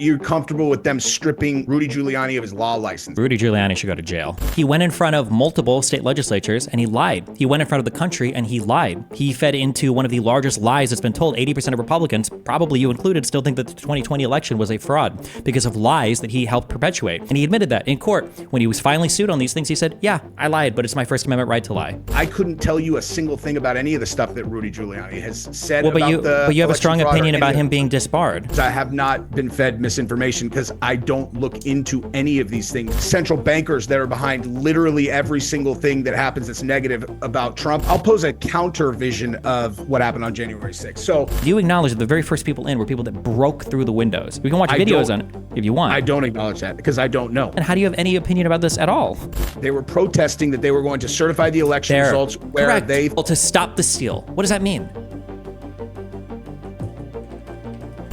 you're comfortable with them stripping Rudy Giuliani of his law license. Rudy Giuliani should go to jail. He went in front of multiple state legislatures and he lied. He went in front of the country and he lied. He fed into one of the largest lies that's been told. 80% of Republicans, probably you included, still think that the 2020 election was a fraud because of lies that he helped perpetuate. And he admitted that in court. When he was finally sued on these things, he said, yeah, I lied, but it's my First Amendment right to lie. I couldn't tell you a single thing about any of the stuff that Rudy Giuliani has said well, but about you have a strong opinion about him being disbarred. I have not been fed misinformation because I don't look into any of these things. Central bankers that are behind literally every single thing that happens that's negative about Trump. I'll pose a counter vision of what happened on January 6th. So you acknowledge that the very first people in were people that broke through the windows. We can watch videos on it if you want. I don't acknowledge that because I don't know. And how do you have any opinion about this at all? They were protesting that they were going to certify the election results where correct. they... Well, to stop the steal. What does that mean?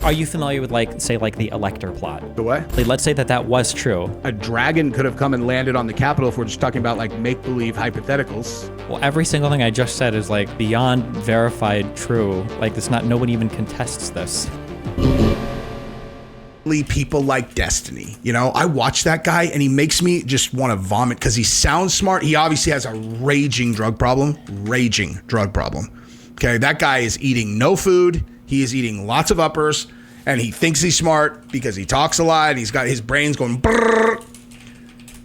Are you familiar with, like, say, like the elector plot? The what? Like, let's say that was true. A dragon could have come and landed on the Capitol if we're just talking about, like, make-believe hypotheticals. Well, every single thing I just said is, like, beyond verified true. Like, it's not, no one even contests this. People like Destiny, you know, I watch that guy and he makes me just want to vomit because he sounds smart. He obviously has a raging drug problem. Okay, that guy is eating no food. He is eating lots of uppers and he thinks he's smart because he talks a lot and he's got his brains going brrr.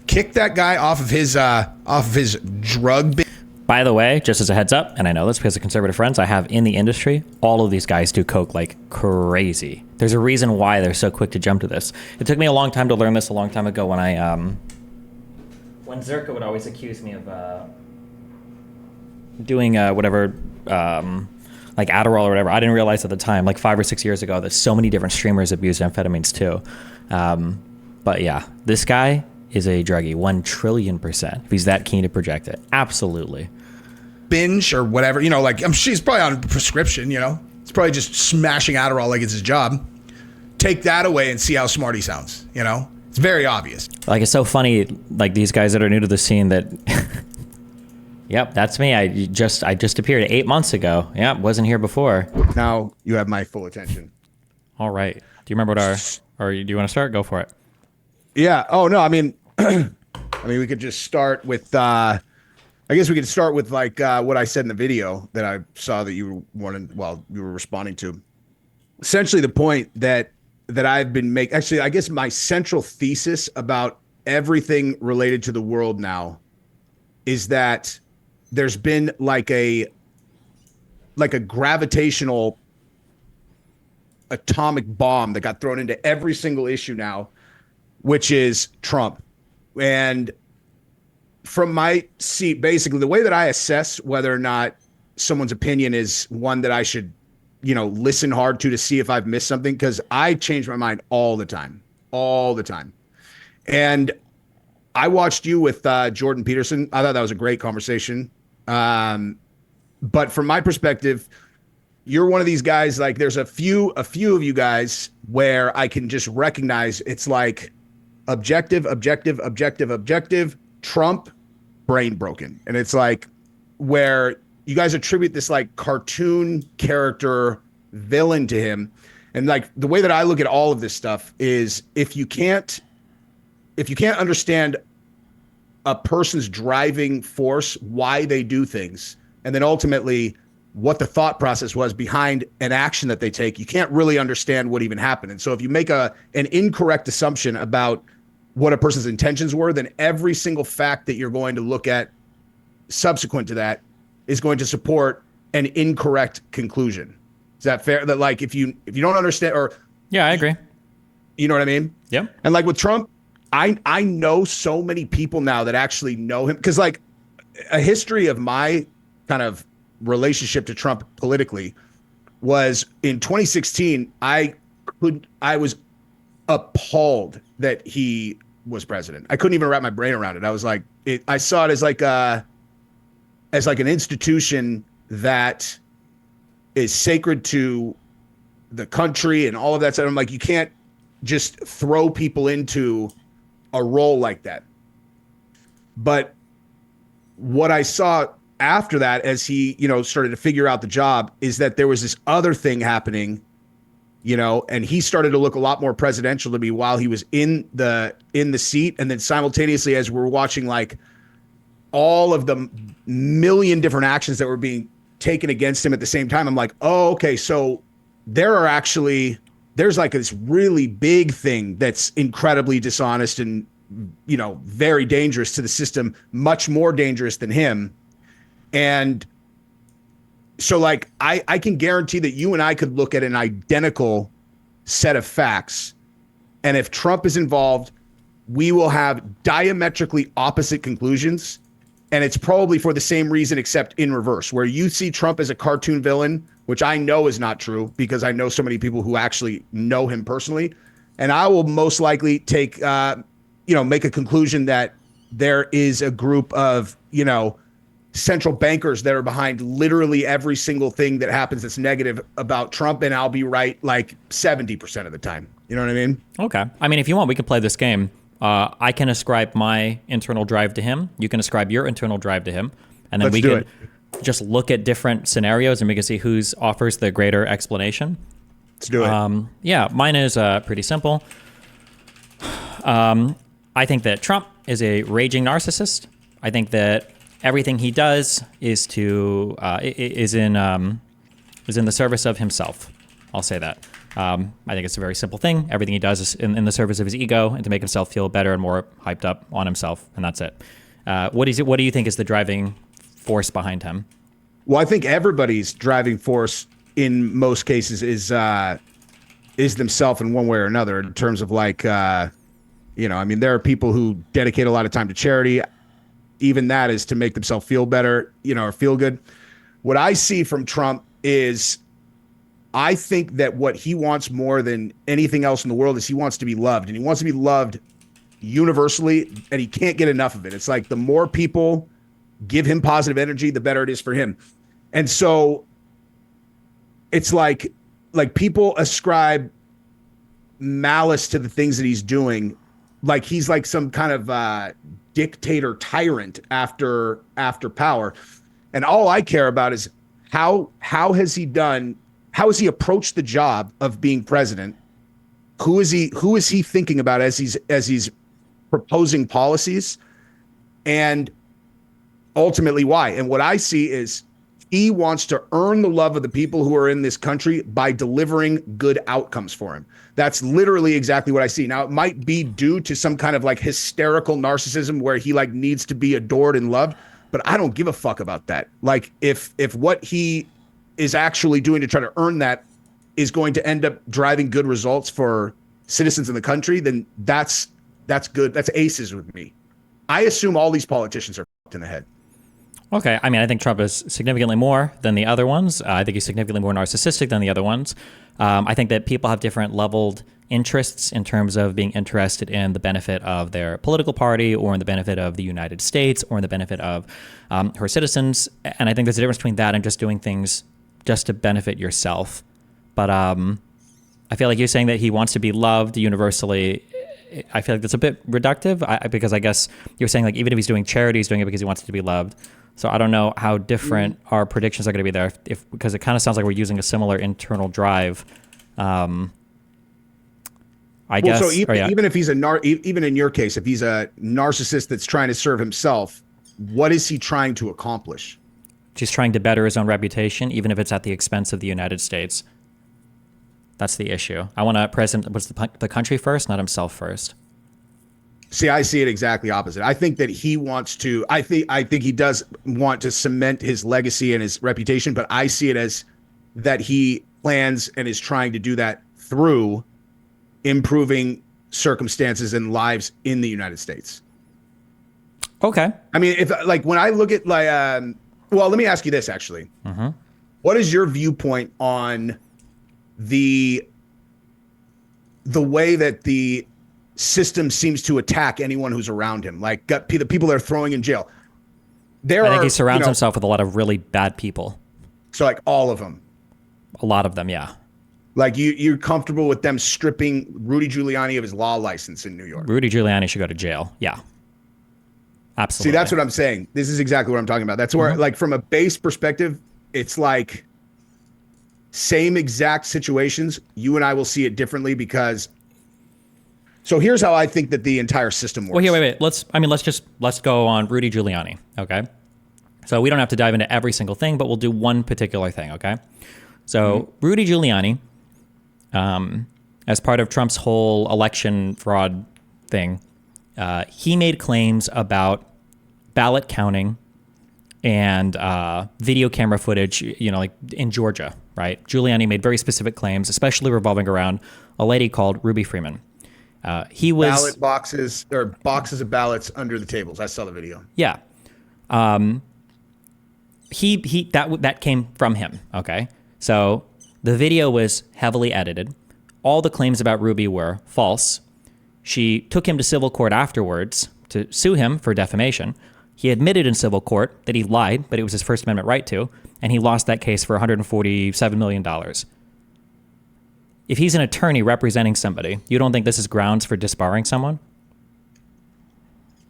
Kick that guy off of his drug. By the way, just as a heads up, and I know this because of conservative friends I have in the industry, all of these guys do coke like crazy. There's a reason why they're so quick to jump to this. It took me a long time to learn this a long time ago when when Zerka would always accuse me of doing whatever, like Adderall or whatever. I didn't realize at the time, like 5 or 6 years ago, that so many different streamers abused amphetamines too. But yeah, this guy is a druggie, 1 trillion %. If he's that keen to project it, absolutely. Binge or whatever, you know, like she's probably on prescription, you know. It's probably just smashing Adderall like it's his job. Take that away and see how smart he sounds, you know. It's very obvious. Like, it's so funny, like these guys that are new to the scene that, yep, that's me. I just appeared 8 months ago. Yep, wasn't here before. Now you have my full attention. All right. Do you remember what or do you want to start? Go for it. Yeah. Oh no. I mean, we could just start with. I guess we could start with like what I said in the video that I saw that you wanted while you were responding to. Essentially, the point that I've been making. Actually, I guess my central thesis about everything related to the world now is that there's been like a gravitational atomic bomb that got thrown into every single issue now, which is Trump. And from my seat, basically, the way that I assess whether or not someone's opinion is one that I should, you know, listen hard to see if I've missed something, because I change my mind all the time. And I watched you with Jordan Peterson. I thought that was a great conversation. But from my perspective, you're one of these guys, like there's a few of you guys where I can just recognize it's like objective, Trump, brain broken. And it's like where you guys attribute this like cartoon character villain to him. And like the way that I look at all of this stuff is if you can't understand a person's driving force, why they do things, and then ultimately what the thought process was behind an action that they take, you can't really understand what even happened. And so if you make an incorrect assumption about what a person's intentions were, then every single fact that you're going to look at subsequent to that is going to support an incorrect conclusion. Is that fair? That like if you don't understand, or yeah, I agree. You know what I mean? Yeah. And like with Trump, I know so many people now that actually know him, because like a history of my kind of relationship to Trump politically was in 2016. I was appalled that he was president. I couldn't even wrap my brain around it. I was like, I saw it as like an institution that is sacred to the country and all of that stuff. I'm like, you can't just throw people into a role like that. But what I saw after that, as he, you know, started to figure out the job, is that there was this other thing happening you know, and he started to look a lot more presidential to me while he was in the seat. And then simultaneously, as we're watching like all of the million different actions that were being taken against him at the same time, I'm like, oh, okay, so there's like this really big thing that's incredibly dishonest and, you know, very dangerous to the system, much more dangerous than him. And so like I can guarantee that you and I could look at an identical set of facts, and if Trump is involved, we will have diametrically opposite conclusions, and it's probably for the same reason except in reverse, where you see Trump as a cartoon villain, which I know is not true because I know so many people who actually know him personally, and I will most likely take make a conclusion that there is a group of, you know, central bankers that are behind literally every single thing that happens that's negative about Trump, and I'll be right like 70% of the time. You know what I mean? Okay. I mean, if you want, we can play this game. I can ascribe my internal drive to him. You can ascribe your internal drive to him. And then we can just look at different scenarios and we can see whose offers the greater explanation. Let's do it. Yeah, mine is pretty simple. I think that Trump is a raging narcissist. I think that everything he does is in the service of himself. I'll say that. I think it's a very simple thing. Everything he does is in the service of his ego and to make himself feel better and more hyped up on himself, and that's it. What do you think is the driving force behind him? Well, I think everybody's driving force in most cases is themselves in one way or another, in terms of like, I mean, there are people who dedicate a lot of time to charity. Even that is to make themselves feel better, you know, or feel good. What I see from Trump is, I think that what he wants more than anything else in the world is he wants to be loved, and he wants to be loved universally, and he can't get enough of it. It's like the more people give him positive energy, the better it is for him. And so it's like people ascribe malice to the things that he's doing. Like he's like some kind of dictator tyrant after power. And all I care about is how has he approached the job of being president? Who is he thinking about as he's proposing policies, and ultimately why? And what I see is he wants to earn the love of the people who are in this country by delivering good outcomes for him. That's literally exactly what I see. Now, it might be due to some kind of like hysterical narcissism where he like needs to be adored and loved, but I don't give a fuck about that. Like if what he is actually doing to try to earn that is going to end up driving good results for citizens in the country, then that's good. That's aces with me. I assume all these politicians are fucked in the head. Okay. I mean, I think Trump is significantly more than the other ones. I think he's significantly more narcissistic than the other ones. I think that people have different leveled interests in terms of being interested in the benefit of their political party, or in the benefit of the United States, or in the benefit of her citizens. And I think there's a difference between that and just doing things just to benefit yourself. But I feel like you're saying that he wants to be loved universally. I feel like that's a bit reductive, because I guess you're saying like even if he's doing charity, he's doing it because he wants to be loved. So I don't know how different our predictions are going to be there, because it kind of sounds like we're using a similar internal drive. I guess. So even if he's even in your case, if he's a narcissist that's trying to serve himself, what is he trying to accomplish? He's trying to better his own reputation, even if it's at the expense of the United States. That's the issue. I want to present the country first, not himself first. See, I see it exactly opposite. I think that he wants to, I think he does want to cement his legacy and his reputation, but I see it as that he plans and is trying to do that through improving circumstances and lives in the United States. Okay. I mean, if like when I look at like, well, let me ask you this actually. Mm-hmm. What is your viewpoint on the way that the system seems to attack anyone who's around him, like the people they're throwing in jail? I think he surrounds himself with a lot of really bad people. So like all of them? A lot of them, yeah. Like you're comfortable with them stripping Rudy Giuliani of his law license in New York? Rudy Giuliani should go to jail, yeah. Absolutely. See, that's what I'm saying. This is exactly what I'm talking about. That's where, like, from a base perspective, it's like same exact situations, you and I will see it differently because. So here's how I think that the entire system works. Well, here, wait. Let's go on Rudy Giuliani. Okay. So we don't have to dive into every single thing, but we'll do one particular thing. Okay. So Rudy Giuliani, as part of Trump's whole election fraud thing, he made claims about ballot counting and video camera footage, like in Georgia, right? Giuliani made very specific claims, especially revolving around a lady called Ruby Freeman. He was ballot boxes or boxes of ballots under the tables. I saw the video. Yeah. That came from him. Okay. So the video was heavily edited. All the claims about Ruby were false. She took him to civil court afterwards to sue him for defamation. He admitted in civil court that he lied, but it was his First Amendment right to, and he lost that case for $147 million. If he's an attorney representing somebody, you don't think this is grounds for disbarring someone?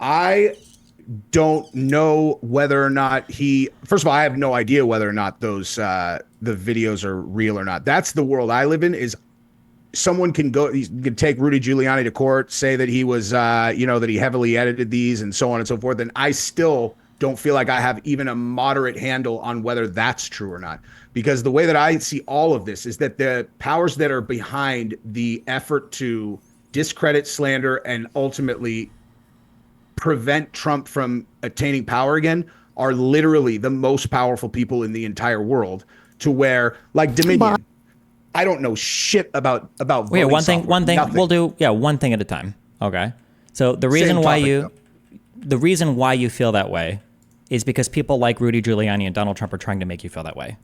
I don't know whether or not first of all, I have no idea whether or not those the videos are real or not. That's the world I live in. Is someone can take Rudy Giuliani to court, say that he was that he heavily edited these and so on and so forth, and I still don't feel like I have even a moderate handle on whether that's true or not. Because the way that I see all of this is that the powers that are behind the effort to discredit, slander, and ultimately prevent Trump from attaining power again are literally the most powerful people in the entire world, to where, like Dominion, I don't know shit about Wait, one thing nothing. we'll do. Yeah, one thing at a time. Okay. So the reason why you feel that way is because people like Rudy Giuliani and Donald Trump are trying to make you feel that way.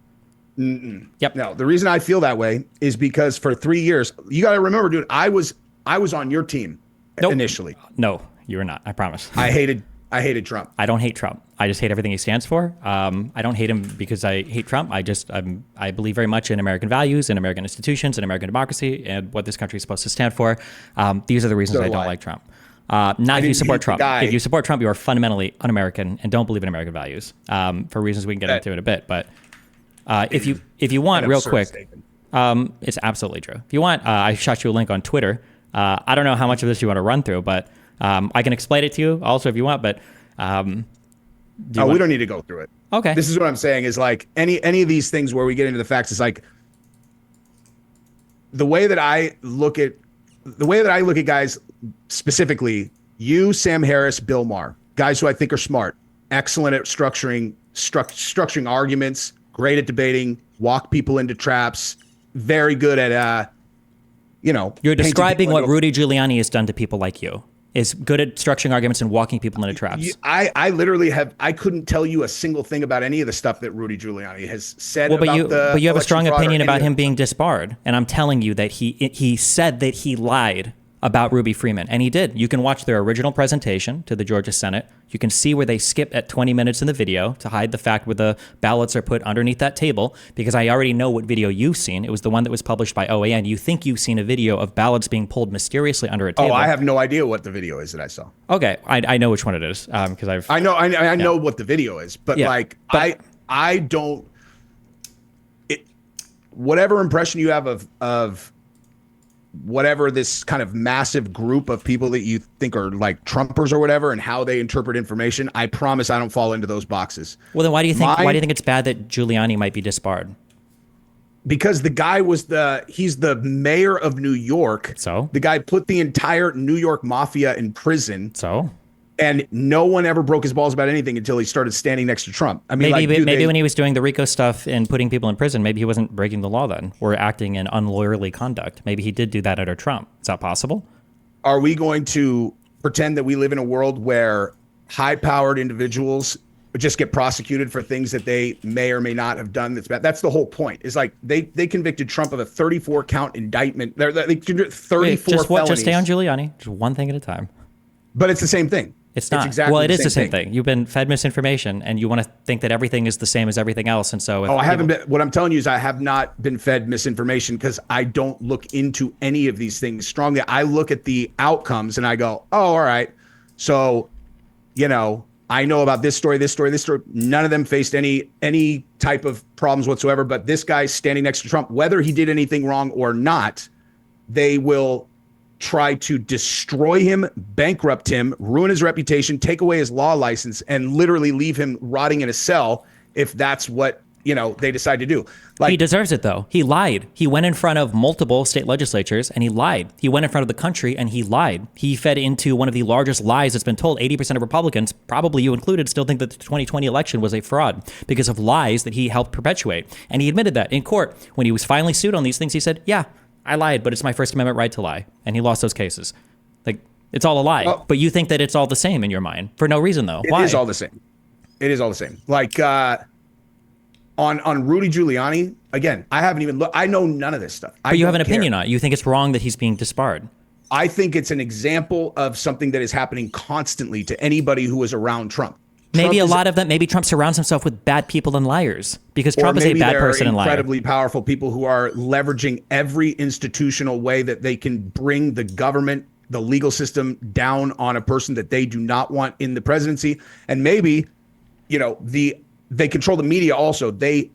Yep. No, the reason I feel that way is because for 3 years, you got to remember, dude, I was on your team initially. No, you were not. I promise. I hated Trump. I don't hate Trump. I just hate everything he stands for. I don't hate him because I hate Trump. I believe very much in American values, in American institutions, in American democracy, and what this country is supposed to stand for. These are the reasons I don't like Trump. Not if you support Trump. If you support Trump, you are fundamentally un-American and don't believe in American values, for reasons we can get into in a bit. But if you want, real quick, it's absolutely true. If you want, I shot you a link on Twitter. I don't know how much of this you want to run through, but I can explain it to you also if you want. But we don't need to go through it. Okay. This is what I'm saying is like any of these things where we get into the facts is like the way that I look at guys, specifically you, Sam Harris, Bill Maher, guys who I think are smart, excellent at structuring arguments, great at debating, walk people into traps, very good at You're describing what Rudy Giuliani has done to people like you. Is good at structuring arguments and walking people into traps. I literally I couldn't tell you a single thing about any of the stuff that Rudy Giuliani has said. Well, but you have a strong opinion about him being disbarred, and I'm telling you that he said that he lied about Ruby Freeman, and he did. You can watch their original presentation to the Georgia Senate. You can see where they skip at 20 minutes in the video to hide the fact where the ballots are put underneath that table, because I already know what video you've seen. It was the one that was published by OAN. You think you've seen a video of ballots being pulled mysteriously under a table. Oh, I have no idea what the video is that I saw. Okay, I know which one it is, because I know what the video is, but I don't. Whatever impression you have of whatever this kind of massive group of people that you think are like Trumpers or whatever, and how they interpret information, I promise I don't fall into those boxes. Well, then why do you think it's bad that Giuliani might be disbarred? Because the guy he's the mayor of New York. So the guy put the entire New York mafia in prison. So. And no one ever broke his balls about anything until he started standing next to Trump. I mean, maybe when he was doing the RICO stuff and putting people in prison, maybe he wasn't breaking the law then, or acting in unlawyerly conduct. Maybe he did do that under Trump. Is that possible? Are we going to pretend that we live in a world where high-powered individuals just get prosecuted for things that they may or may not have done that's bad? That's the whole point. Is like they convicted Trump of a 34-count indictment. They convicted 34 felonies. Just stay on Giuliani. Just one thing at a time. But it's the same thing. It's not. It is the same thing. You've been fed misinformation, and you want to think that everything is the same as everything else. And so, I haven't been. What I'm telling you is, I have not been fed misinformation because I don't look into any of these things strongly. I look at the outcomes and I go, "Oh, all right." So, I know about this story, this story, this story. None of them faced any type of problems whatsoever. But this guy standing next to Trump, whether he did anything wrong or not, they will try to destroy him, bankrupt him, ruin his reputation, take away his law license, and literally leave him rotting in a cell if that's what they decide to do. He deserves it, though. He lied. He went in front of multiple state legislatures and he lied. He went in front of the country and he lied. He fed into one of the largest lies that's been told. 80% of Republicans, probably you included, still think that the 2020 election was a fraud because of lies that he helped perpetuate. And he admitted that in court. When he was finally sued on these things, he said, yeah, I lied, but it's my First Amendment right to lie. And he lost those cases. Like, it's all a lie. Well, but you think that it's all the same in your mind for no reason, though. Why? It is all the same. It is all the same. Like, on Rudy Giuliani, again, I haven't even looked. I know none of this stuff. But you have an opinion on it. You think it's wrong that he's being disbarred. I think it's an example of something that is happening constantly to anybody who is around Trump. Maybe a lot of them, maybe Trump surrounds himself with bad people and liars because Trump is a bad person and liar. Incredibly powerful people who are leveraging every institutional way that they can bring the government, the legal system down on a person that they do not want in the presidency. And maybe, they control the media also. They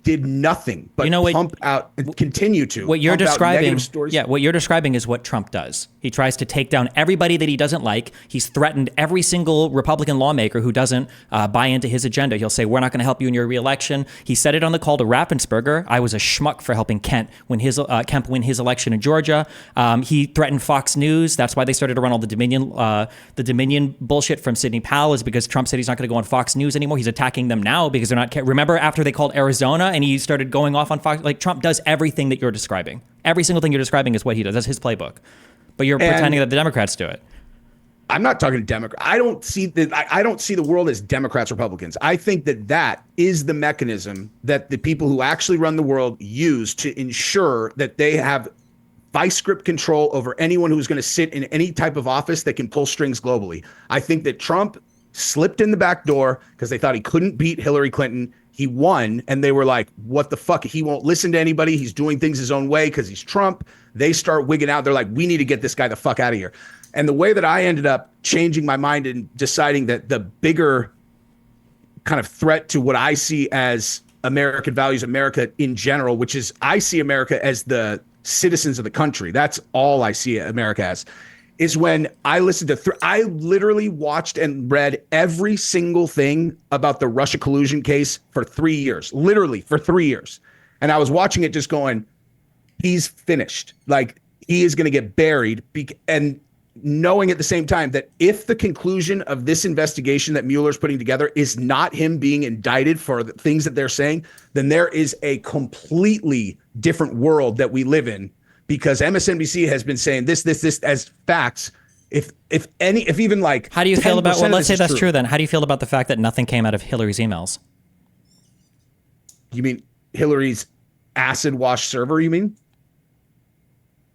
did nothing but pump out and continue to. What you're describing, what you're describing is what Trump does. He tries to take down everybody that he doesn't like. He's threatened every single Republican lawmaker who doesn't buy into his agenda. He'll say, we're not going to help you in your reelection. He said it on the call to Raffensperger. I was a schmuck for helping Kemp win his election in Georgia. He threatened Fox News. That's why they started to run all the Dominion bullshit from Sidney Powell, is because Trump said he's not going to go on Fox News anymore. He's attacking them now because they're not. Remember after they called Arizona and he started going off on Fox? Like, Trump does everything that you're describing. Every single thing you're describing is what he does. That's his playbook. But you're pretending that the Democrats do it. I'm not talking to Democrats. I don't see the world as Democrats, Republicans. I think that is the mechanism that the people who actually run the world use to ensure that they have vice grip control over anyone who's going to sit in any type of office that can pull strings globally. I think that Trump slipped in the back door because they thought he couldn't beat Hillary Clinton. He won, and they were like, what the fuck? He won't listen to anybody. He's doing things his own way because he's Trump. They start wigging out. They're like, we need to get this guy the fuck out of here. And the way that I ended up changing my mind and deciding that the bigger kind of threat to what I see as American values, America in general, which is I see America as the citizens of the country. That's all I see America as. Is when I listened to, I literally watched and read every single thing about the Russia collusion case for 3 years, literally for 3 years. And I was watching it just going, he's finished. Like, he is going to get buried. And knowing at the same time that if the conclusion of this investigation that Mueller's putting together is not him being indicted for the things that they're saying, then there is a completely different world that we live in. Because MSNBC has been saying this as facts. If even like, how do you feel about? Well, let's say that's true. Then, how do you feel about the fact that nothing came out of Hillary's emails? You mean Hillary's acid wash server? You mean?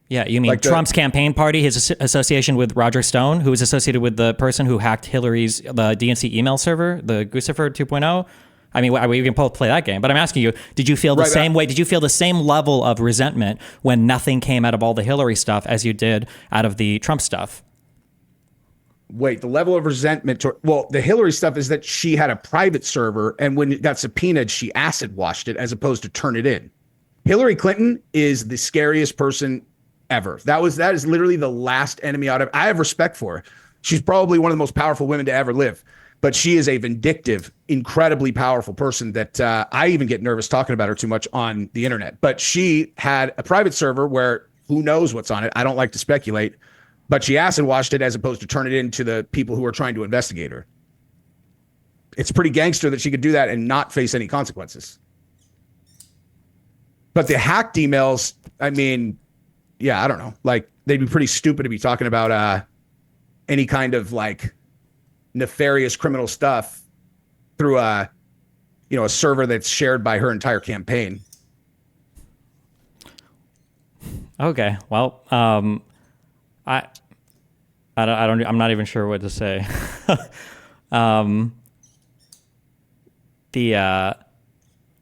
Yeah, you mean like Trump's campaign party, his association with Roger Stone, who was associated with the person who hacked Hillary's the DNC email server, the Guccifer 2.0. I mean, we can both play that game, but I'm asking you, did you feel the same way? Did you feel the same level of resentment when nothing came out of all the Hillary stuff as you did out of the Trump stuff? Wait, the level of resentment the Hillary stuff is that she had a private server, and when it got subpoenaed, she acid washed it as opposed to turn it in. Hillary Clinton is the scariest person ever. That is literally the last enemy I have respect for her. She's probably one of the most powerful women to ever live. But she is a vindictive, incredibly powerful person that I even get nervous talking about her too much on the internet. But she had a private server where who knows what's on it. I don't like to speculate, but she acid washed it as opposed to turn it in to the people who are trying to investigate her. It's pretty gangster that she could do that and not face any consequences. But the hacked emails, I mean, yeah, I don't know. Like, they'd be pretty stupid to be talking about any kind of like nefarious criminal stuff through a server that's shared by her entire campaign. Okay, well, I'm not even sure what to say.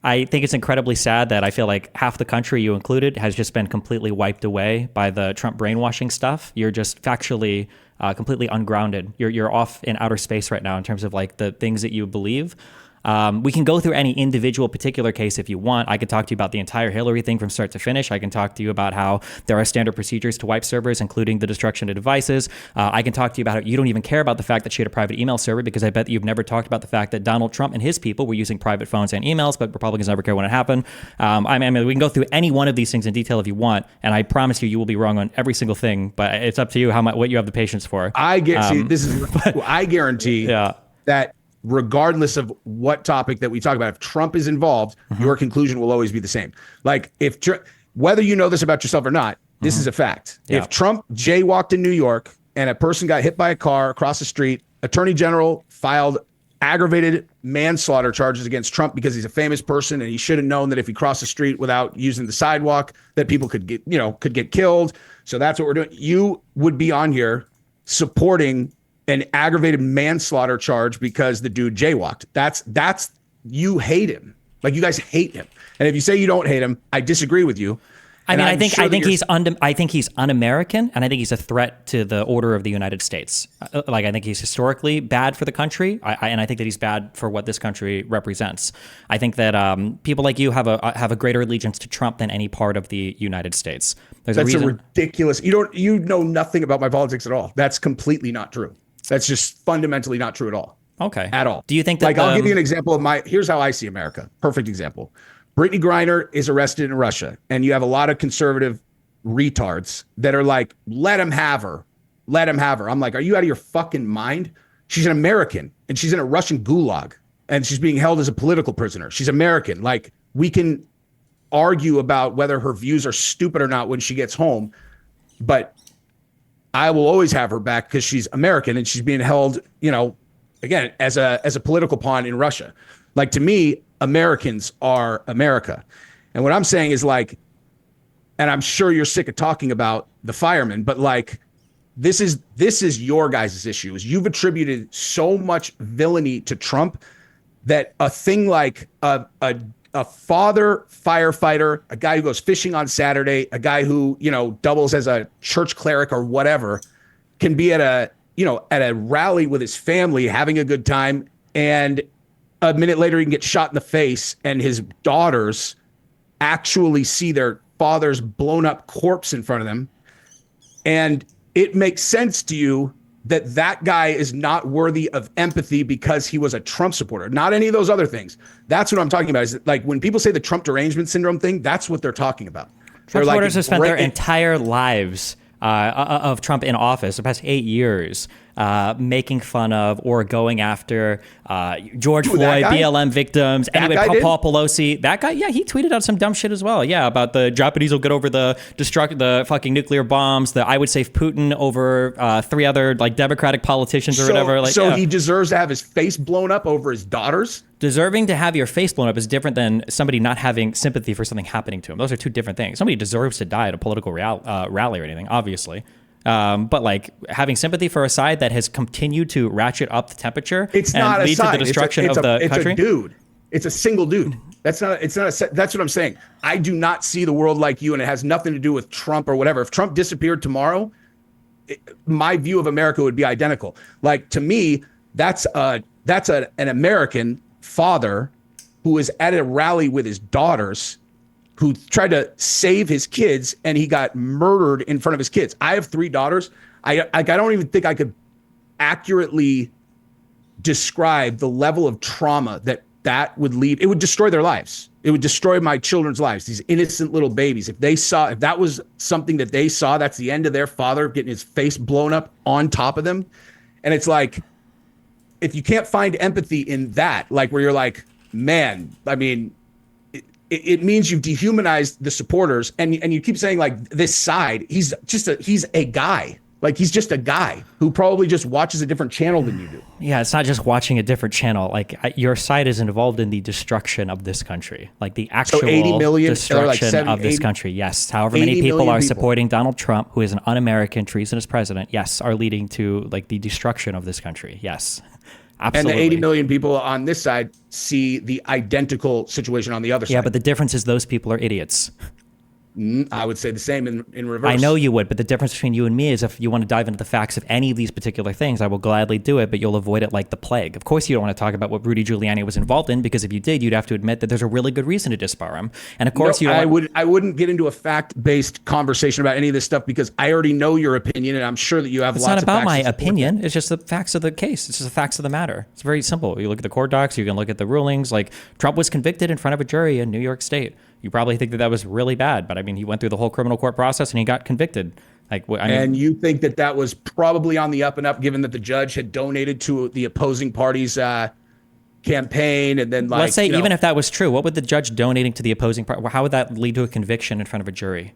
I think it's incredibly sad that I feel like half the country, you included, has just been completely wiped away by the Trump brainwashing stuff. You're just factually completely ungrounded. You're off in outer space right now in terms of like the things that you believe. We can go through any individual particular case if you want. I could talk to you about the entire Hillary thing from start to finish. I can talk to you about how there are standard procedures to wipe servers, including the destruction of devices. I can talk to you about how you don't even care about the fact that she had a private email server, because I bet that you've never talked about the fact that Donald Trump and his people were using private phones and emails, but Republicans never care when it happened. I mean, we can go through any one of these things in detail if you want, and I promise you will be wrong on every single thing, but it's up to you what you have the patience for. I guarantee that regardless of what topic that we talk about, if Trump is involved, your conclusion will always be the same. Like whether you know this about yourself or not, this is a fact. Yeah. If Trump jaywalked in New York and a person got hit by a car across the street, Attorney General filed aggravated manslaughter charges against Trump because he's a famous person and he should have known that if he crossed the street without using the sidewalk, that people could get killed. So that's what we're doing. You would be on here supporting an aggravated manslaughter charge because the dude jaywalked. That's you hate him. Like, you guys hate him. And if you say you don't hate him, I disagree with you. I mean, I think he's un-American, and I think he's a threat to the order of the United States. Like, I think he's historically bad for the country, and I think that he's bad for what this country represents. I think that people like you have a greater allegiance to Trump than any part of the United States. That's a ridiculous. You know nothing about my politics at all. That's completely not true. That's just fundamentally not true at all. Okay. At all. Do you think that I'll give you an example of here's how I see America. Perfect example. Brittany Griner is arrested in Russia, and you have a lot of conservative retards that are like, let him have her. Let him have her. I'm like, are you out of your fucking mind? She's an American, and she's in a Russian gulag, and she's being held as a political prisoner. She's American. Like, we can argue about whether her views are stupid or not when she gets home, but I will always have her back because she's American and she's being held, again, as a political pawn in Russia. Like, to me, Americans are America. And what I'm saying is, like, and I'm sure you're sick of talking about the firemen, but like, this is your guys' issue. Is you've attributed so much villainy to Trump that a thing like a father firefighter, a guy who goes fishing on Saturday, a guy who, doubles as a church cleric or whatever, can be at a rally with his family having a good time, and a minute later he can get shot in the face, and his daughters actually see their father's blown up corpse in front of them. And it makes sense to you that guy is not worthy of empathy because he was a Trump supporter, not any of those other things. That's what I'm talking about. Is like, when people say the Trump derangement syndrome thing, that's what they're talking about. Trump supporters have spent their entire lives of Trump in office, the past 8 years, making fun of or going after George Floyd, BLM victims, anyway, Paul Pelosi. That guy, yeah, he tweeted out some dumb shit as well. Yeah, about the Japanese will get over the fucking nuclear bombs. I would say Putin over 3 other like Democratic politicians or whatever. Like, he deserves to have his face blown up over his daughters. Deserving to have your face blown up is different than somebody not having sympathy for something happening to him. Those are two different things. Somebody deserves to die at a political rally or anything, obviously. But like, having sympathy for a side that has continued to ratchet up the temperature and lead to the destruction of the country. It's a dude. It's a single dude. That's what I'm saying. I do not see the world like you, and it has nothing to do with Trump or whatever. If Trump disappeared tomorrow, my view of America would be identical. Like, to me, that's an American father who is at a rally with his daughters, who tried to save his kids, and he got murdered in front of his kids. I have 3 daughters. I don't even think I could accurately describe the level of trauma that would leave. It would destroy their lives. It would destroy my children's lives, these innocent little babies. If that was something that they saw, that's the end of their father getting his face blown up on top of them. And it's like, if you can't find empathy in that, like, where you're like, man, I mean, it means you've dehumanized the supporters, and you keep saying, like, this side, he's a guy. Like, he's just a guy who probably just watches a different channel than you do. Yeah, it's not just watching a different channel. Like, your side is involved in the destruction of this country, like the actual 80 million, destruction of this country. Yes, however many people are supporting Donald Trump, who is an un-American, treasonous president. Yes, are leading to like the destruction of this country. Yes. Absolutely. And the 80 million people on this side see the identical situation on the other side. Yeah, but the difference is those people are idiots. I would say the same in reverse. I know you would, but the difference between you and me is if you want to dive into the facts of any of these particular things, I will gladly do it, but you'll avoid it like the plague. Of course, you don't want to talk about what Rudy Giuliani was involved in, because if you did, you'd have to admit that there's a really good reason to disbar him. And of course, I wouldn't get into a fact-based conversation about any of this stuff, because I already know your opinion, and I'm sure that you have It's lots of facts. not about my opinion. It's just the facts of the case. It's just the facts of the matter. It's very simple. You look at the court docs, you can look at the rulings. Like, Trump was convicted in front of a jury in New York State. You probably think that was really bad, but I mean, he went through the whole criminal court process and he got convicted. Like, I mean, and you think that was probably on the up and up, given that the judge had donated to the opposing party's campaign, and then let's say even if that was true, what would the judge donating to the opposing party? How would that lead to a conviction in front of a jury?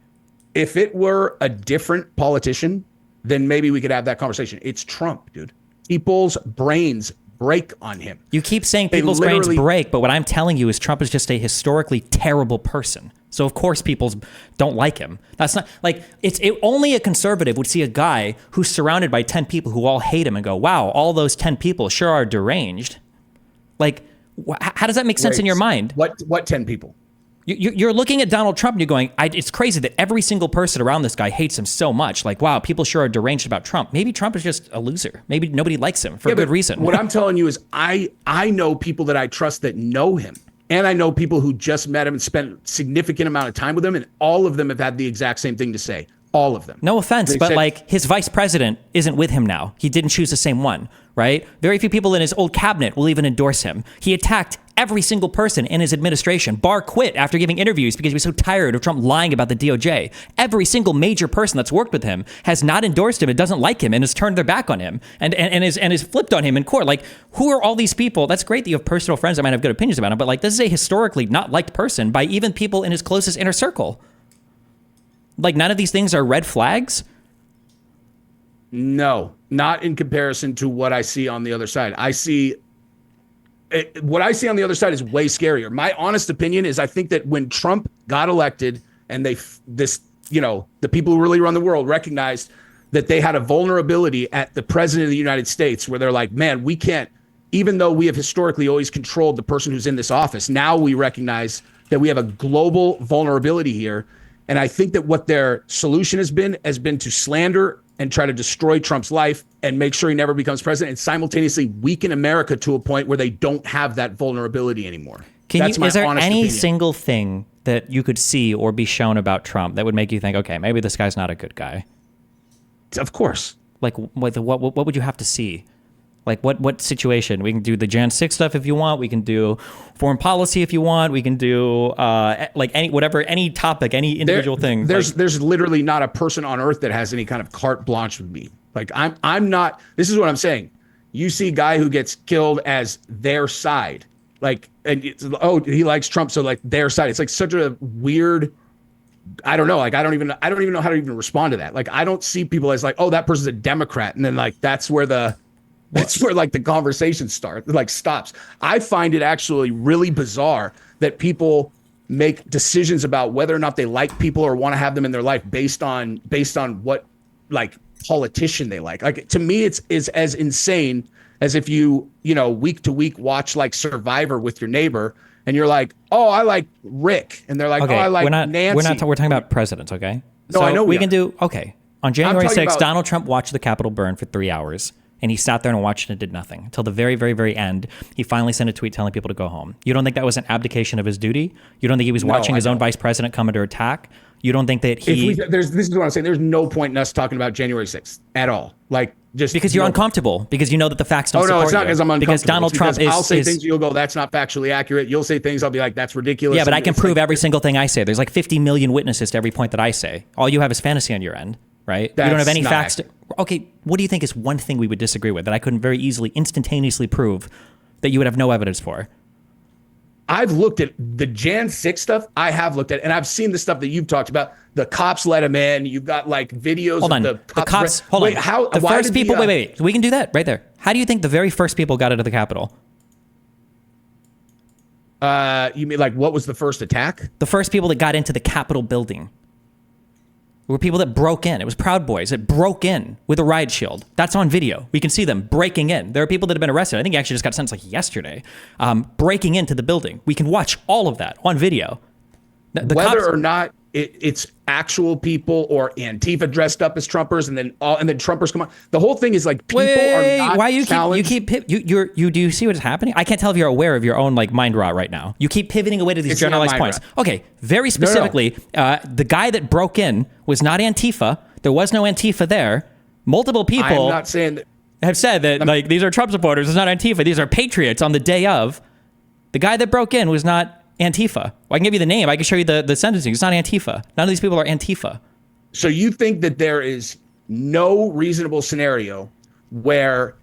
If it were a different politician, then maybe we could have that conversation. It's Trump, dude. People's brains break on him. You keep saying people's brains break, but what I'm telling you is Trump is just a historically terrible person. So of course people don't like him. That's not like only a conservative would see a guy who's surrounded by 10 people who all hate him and go, wow, all those 10 people sure are deranged. Like, how does that make sense in your mind? What 10 people? You're looking at Donald Trump and you're going, it's crazy that every single person around this guy hates him so much. Like, wow, people sure are deranged about Trump. Maybe Trump is just a loser. Maybe nobody likes him for a good reason. What I'm telling you is I know people that I trust that know him. And I know people who just met him and spent significant amount of time with him. And all of them have had the exact same thing to say. All of them. No offense, but like his vice president isn't with him now. He didn't choose the same one, right? Very few people in his old cabinet will even endorse him. He attacked every single person in his administration. Barr quit after giving interviews because he was so tired of Trump lying about the DOJ. Every single major person that's worked with him has not endorsed him and doesn't like him and has turned their back on him and is flipped on him in court. Like, who are all these people? That's great that you have personal friends that might have good opinions about him, but like, this is a historically not liked person by even people in his closest inner circle. Like, none of these things are red flags? No, not in comparison to what I see on the other side. What I see on the other side is way scarier. My honest opinion is I think that when Trump got elected and the people who really run the world recognized that they had a vulnerability at the president of the United States, where they're like, man, we can't, even though we have historically always controlled the person who's in this office, now we recognize that we have a global vulnerability here. And I think that what their solution has been to slander and try to destroy Trump's life and make sure he never becomes president, and simultaneously weaken America to a point where they don't have that vulnerability anymore. Is there any single thing that you could see or be shown about Trump that would make you think, okay, maybe this guy's not a good guy? Of course. Like, what would you have to see? Like, what situation? We can do the Jan 6 stuff if you want. We can do foreign policy if you want. We can do any topic, any individual thing. There's literally not a person on earth that has any kind of carte blanche with me. Like, I'm not. This is what I'm saying. You see a guy who gets killed as their side, like, and he likes Trump, so like their side. It's like such a weird. I don't know. Like, I don't even know how to even respond to that. Like, I don't see people as like, oh, that person's a Democrat, and then like that's where like the conversation stops. I find it actually really bizarre that people make decisions about whether or not they like people or want to have them in their life based on what like politician they like. Like, to me, it's as insane as if you week to week watch like Survivor with your neighbor and you're like, oh, I like Rick, and they're like, okay, oh, I like Nancy. We're talking about presidents, okay? No, so I know we can do okay. On January 6th, Donald Trump watched the Capitol burn for 3 hours. And he sat there and watched it and did nothing until the very, very, very end. He finally sent a tweet telling people to go home. You don't think that was an abdication of his duty? You don't think he was watching his own vice president come under attack? You don't think that this is what I'm saying. There's no point in us talking about January 6th at all. Like, just because you're uncomfortable, because you know that the facts don't support you. Oh, no, it's not because I'm uncomfortable. Because Donald Trump I'll say things, you'll go, that's not factually accurate. You'll say things, I'll be like, that's ridiculous. Yeah, but I can prove every single thing I say. There's like 50 million witnesses to every point that I say. All you have is fantasy on your end. Right? You don't have any facts. Okay, what do you think is one thing we would disagree with that I couldn't very easily, instantaneously prove that you would have no evidence for? I've looked at the Jan 6 stuff. I have looked at it, and I've seen the stuff that you've talked about. The cops let him in. You've got like videos of the cops. Hold on. How, the first people, wait. We can do that right there. How do you think the very first people got into the Capitol? You mean like what was the first attack? The first people that got into the Capitol building were people that broke in. It was Proud Boys that broke in with a riot shield. That's on video. We can see them breaking in. There are people that have been arrested. I think he actually just got sentenced like yesterday, breaking into the building. We can watch all of that on video. Whether or not it's actual people or Antifa dressed up as Trumpers, and then Trumpers come on. The whole thing is like people are not why you challenged. Do you see what's happening? I can't tell if you're aware of your own like mind rot right now. You keep pivoting away to these generalized points. Okay, very specifically, the guy that broke in was not Antifa. There was no Antifa there. Multiple people I'm not saying that, have said that like these are Trump supporters. It's not Antifa. These are patriots on the day of. The guy that broke in was not Antifa. Well, I can give you the name. I can show you the sentencing. It's not Antifa. None of these people are Antifa. So you think that there is no reasonable scenario where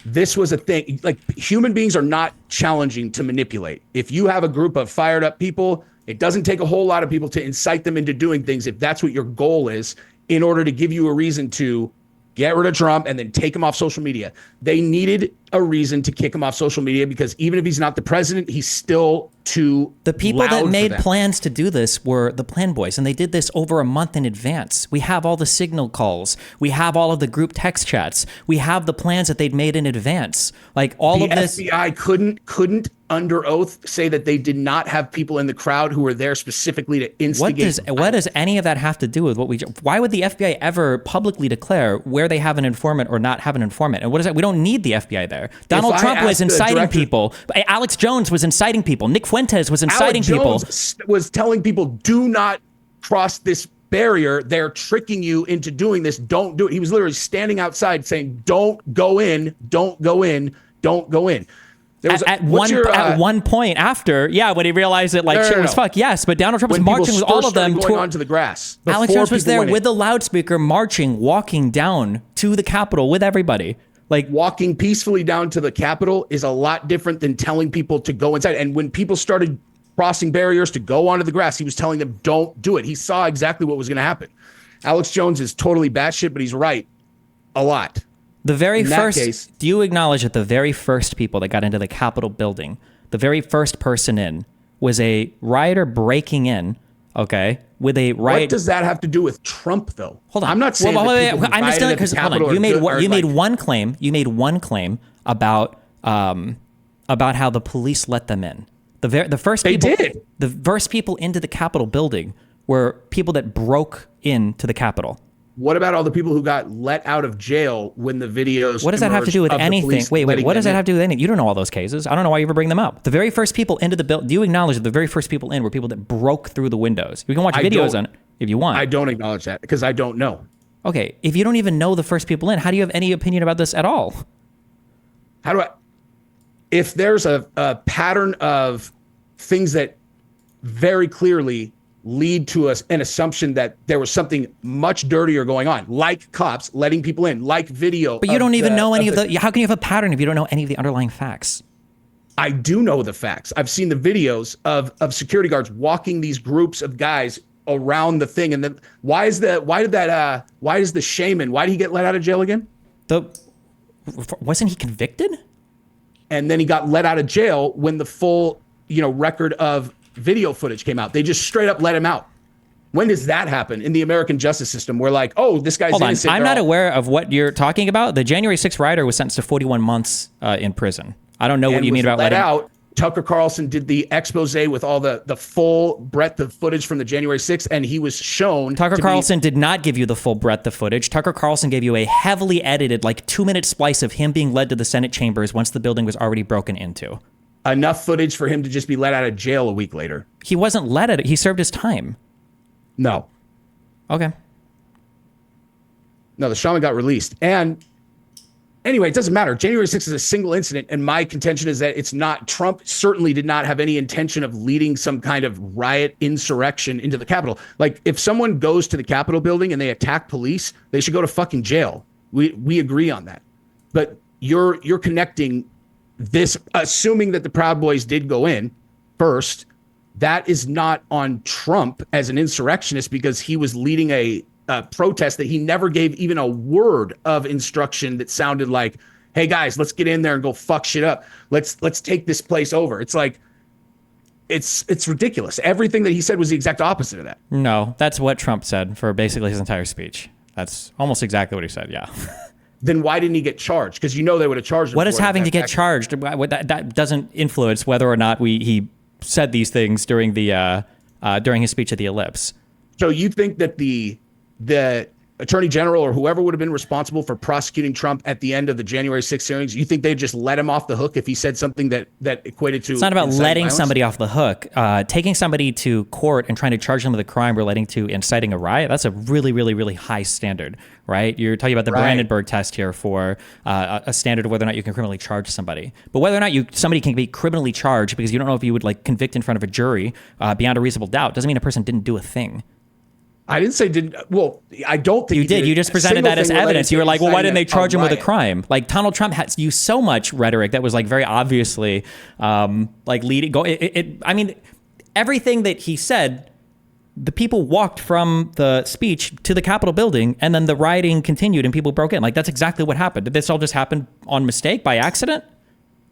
this was a thing? Like, human beings are not challenging to manipulate. If you have a group of fired up people, it doesn't take a whole lot of people to incite them into doing things if that's what your goal is, in order to give you a reason to get rid of Trump and then take him off social media. They needed a reason to kick him off social media because even if he's not the president, he's still too The people loud that for made them. plans to do this were the Plan Boys, and they did this over a month in advance. We have all the signal calls. We have all of the group text chats. We have the plans that they'd made in advance. Like all of this. The FBI couldn't under oath say that they did not have people in the crowd who were there specifically to instigate. What does any of that have to do with what we? Why would the FBI ever publicly declare where they have an informant or not have an informant? And what is that? We don't need the FBI there. Donald Trump was inciting people. Alex Jones was inciting people. Nick Fuentes was inciting people. Alex Jones was telling people, do not cross this barrier. They're tricking you into doing this. Don't do it. He was literally standing outside saying, don't go in, don't go in, don't go in. There was at one point after, when he realized that like shit was fuck, yes, but Donald Trump was marching with all of them going onto the grass. Alex Jones was there with the loudspeaker, marching, walking down to the Capitol with everybody. Like, walking peacefully down to the Capitol is a lot different than telling people to go inside. And when people started crossing barriers to go onto the grass, he was telling them, don't do it. He saw exactly what was going to happen. Alex Jones is totally batshit, but he's right a lot. The very first, do you acknowledge that the very first people that got into the Capitol building, the very first person in was a rioter breaking in, okay, with a riot. What does that have to do with Trump, though? Hold on. I'm not saying I'm just telling because you made one claim. You made one claim about how the police let them in. The first people into the Capitol building were people that broke into the Capitol. What about all the people who got let out of jail when the videos? What does that have to do with anything? Wait. What does that have to do with anything? You don't know all those cases. I don't know why you ever bring them up. The very first people into the building. Do you acknowledge that the very first people in were people that broke through the windows? We can watch videos on it if you want. I don't acknowledge that because I don't know. Okay, if you don't even know the first people in, how do you have any opinion about this at all? How do I? If there's a pattern of things that very clearly lead to an assumption that there was something much dirtier going on, like cops letting people in, like video. But you don't even know any of the. How can you have a pattern if you don't know any of the underlying facts? I do know the facts. I've seen the videos of security guards walking these groups of guys around the thing. And then why is the shaman? Why did he get let out of jail again? Wasn't he convicted? And then he got let out of jail when the full record of video footage came out. They just straight up let him out. When does that happen in the American justice system? We're like, oh, this guy's innocent. I'm not aware of what you're talking about. The January 6th rioter was sentenced to 41 months in prison. I don't know what you mean about letting out. Tucker Carlson did the expose with all the full breadth of footage from the January 6th, and he was shown. Tucker Carlson did not give you the full breadth of footage. Tucker Carlson gave you a heavily edited, 2-minute splice of him being led to the Senate chambers once the building was already broken into. Enough footage for him to just be let out of jail a week later. He wasn't let out. He served his time. No. Okay. No, the shaman got released. And anyway, it doesn't matter. January 6th is a single incident, and my contention is that it's not. Trump certainly did not have any intention of leading some kind of riot insurrection into the Capitol. Like, if someone goes to the Capitol building and they attack police, they should go to fucking jail. We agree on that. But you're connecting this, assuming that the Proud Boys did go in first. That is not on Trump as an insurrectionist because he was leading a protest that he never gave even a word of instruction that sounded like, hey guys, let's get in there and go fuck shit up. Let's take this place over. It's like, it's ridiculous. Everything that he said was the exact opposite of that. No, that's what Trump said for basically his entire speech. That's almost exactly what he said. Yeah. Then why didn't he get charged? Because they would have charged him. What is having to get charged? That doesn't influence whether or not he said these things during his speech at the Ellipse. So you think that the attorney general or whoever would have been responsible for prosecuting Trump at the end of the January 6th hearings, you think they just let him off the hook if he said something that equated to? It's not about letting violence? somebody off the hook. Taking somebody to court and trying to charge them with a crime relating to inciting a riot, that's a really, really, really high standard, right? You're talking about the Brandenburg test here for a standard of whether or not you can criminally charge somebody. But whether or not somebody can be criminally charged because you don't know if you would like convict in front of a jury beyond a reasonable doubt doesn't mean a person didn't do a thing. I didn't say didn't. Well, I don't think you did. You just presented that as evidence. You were like, well, why didn't they charge him with a crime? Like Donald Trump has used so much rhetoric that was like very obviously like leading. I mean, everything that he said, the people walked from the speech to the Capitol building, and then the rioting continued, and people broke in. Like that's exactly what happened. Did this all just happen on mistake by accident?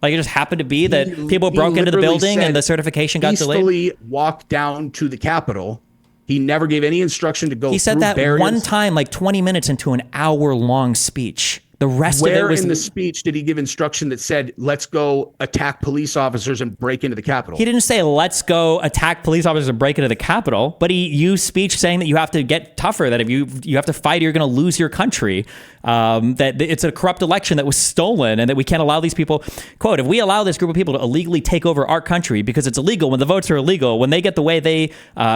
Like it just happened to be that people broke into the building and the certification got delayed. Peacefully walked down to the Capitol. He never gave any instruction to go. He said that barriers. One time, like 20 minutes into an hour-long speech. The rest of it was... Where in the speech did he give instruction that said, let's go attack police officers and break into the Capitol? He didn't say, let's go attack police officers and break into the Capitol, but he used speech saying that you have to get tougher, that if you have to fight or you're going to lose your country, that it's a corrupt election that was stolen and that we can't allow these people... Quote, if we allow this group of people to illegally take over our country because it's illegal, when the votes are illegal, when they get the way they...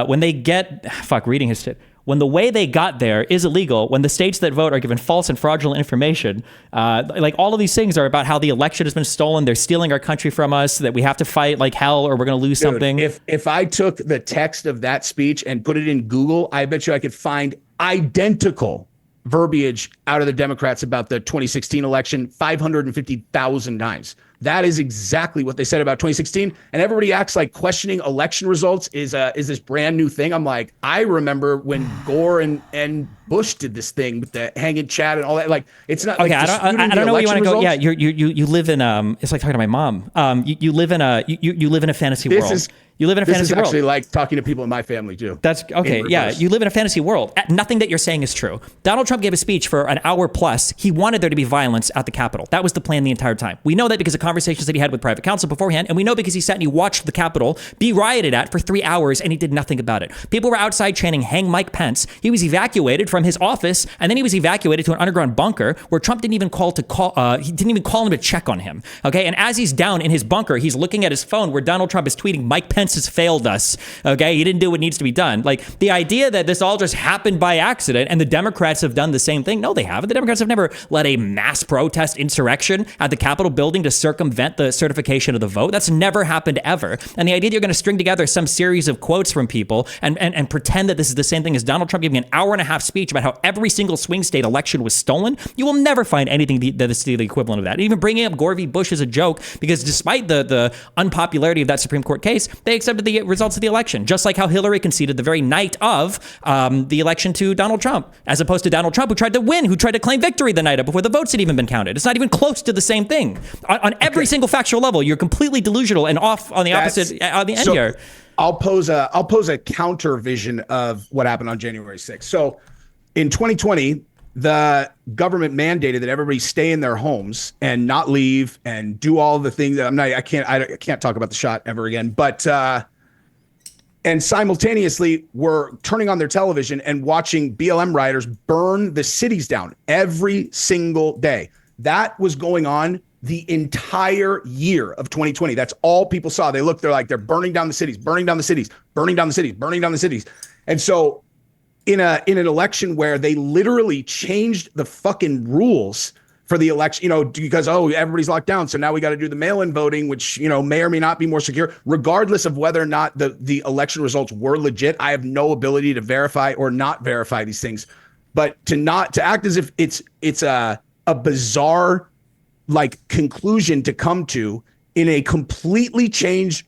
when they get... Fuck, reading his shit. When the way they got there is illegal, when the states that vote are given false and fraudulent information, like all of these things are about how the election has been stolen. They're stealing our country from us, that we have to fight like hell or we're going to lose something. If I took the text of that speech and put it in Google, I bet you I could find identical verbiage out of the Democrats about the 2016 election 550,000 times. That is exactly what they said about 2016. And everybody acts like questioning election results is this brand new thing. I'm like, I remember when Gore and Bush did this thing with the hanging Chad and all that. Like, it's not okay. Like I don't know where you want to go. Yeah, you live in it's like talking to my mom. You live in a fantasy world. You live in a fantasy world. This is actually like talking to people in my family too. That's okay. Yeah, you live in a fantasy world. Nothing that you're saying is true. Donald Trump gave a speech for an hour plus. He wanted there to be violence at the Capitol. That was the plan the entire time. We know that because of conversations that he had with private counsel beforehand, and we know because he sat and he watched the Capitol be rioted at for 3 hours, and he did nothing about it. People were outside chanting, "Hang Mike Pence." He was evacuated from his office, and then he was evacuated to an underground bunker where Trump didn't even call he didn't even call him to check on him. Okay, and as he's down in his bunker, he's looking at his phone where Donald Trump is tweeting, "Mike Pence has failed us." Okay, he didn't do what needs to be done. Like the idea that this all just happened by accident and the Democrats have done the same thing. No, they haven't. The Democrats have never led a mass protest insurrection at the Capitol building to circumvent the certification of the vote. That's never happened ever. And the idea that you're going to string together some series of quotes from people and pretend that this is the same thing as Donald Trump giving an hour-and-a-half speech about how every single swing state election was stolen, you will never find anything that is the equivalent of that. Even bringing up Gore v. Bush is a joke because despite the unpopularity of that Supreme Court case, they accepted the results of the election, just like how Hillary conceded the very night of the election to Donald Trump, as opposed to Donald Trump, who tried to win, who tried to claim victory the night of before the votes had even been counted. It's not even close to the same thing. On every single factual level, you're completely delusional and off on the opposite on the end here. I'll pose a counter vision of what happened on January 6th. So in 2020, the government mandated that everybody stay in their homes and not leave and do all the things that I can't talk about the shot ever again, but and simultaneously were turning on their television and watching BLM rioters burn the cities down every single day. That was going on the entire year of 2020. That's all people saw. They looked, they're burning down the cities, burning down the cities, burning down the cities, burning down the cities. And so in an election where they literally changed the fucking rules for the election, because, everybody's locked down. So now we got to do the mail-in voting, which, may or may not be more secure, regardless of whether or not the election results were legit. I have no ability to verify or not verify these things, but to act as if it's a bizarre conclusion to come to in a completely changed,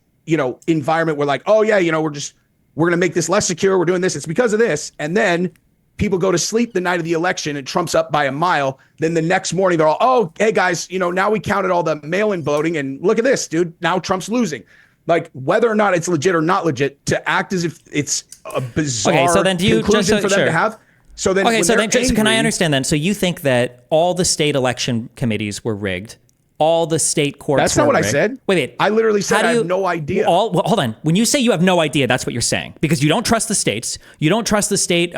environment where we're going to make this less secure. We're doing this. It's because of this. And then people go to sleep the night of the election and Trump's up by a mile. Then the next morning they're all, oh, hey guys, now we counted all the mail-in voting and look at this, dude. Now Trump's losing. Like whether or not it's legit or not legit, to act as if it's a bizarre conclusion for them to have. So then, so can I understand then? So you think that all the state election committees were rigged, all the state courts. That's not what I rigged. said. Wait. I literally said I have no idea. Well, hold on. When you say you have no idea, that's what you're saying, because you don't trust the states. You don't trust the state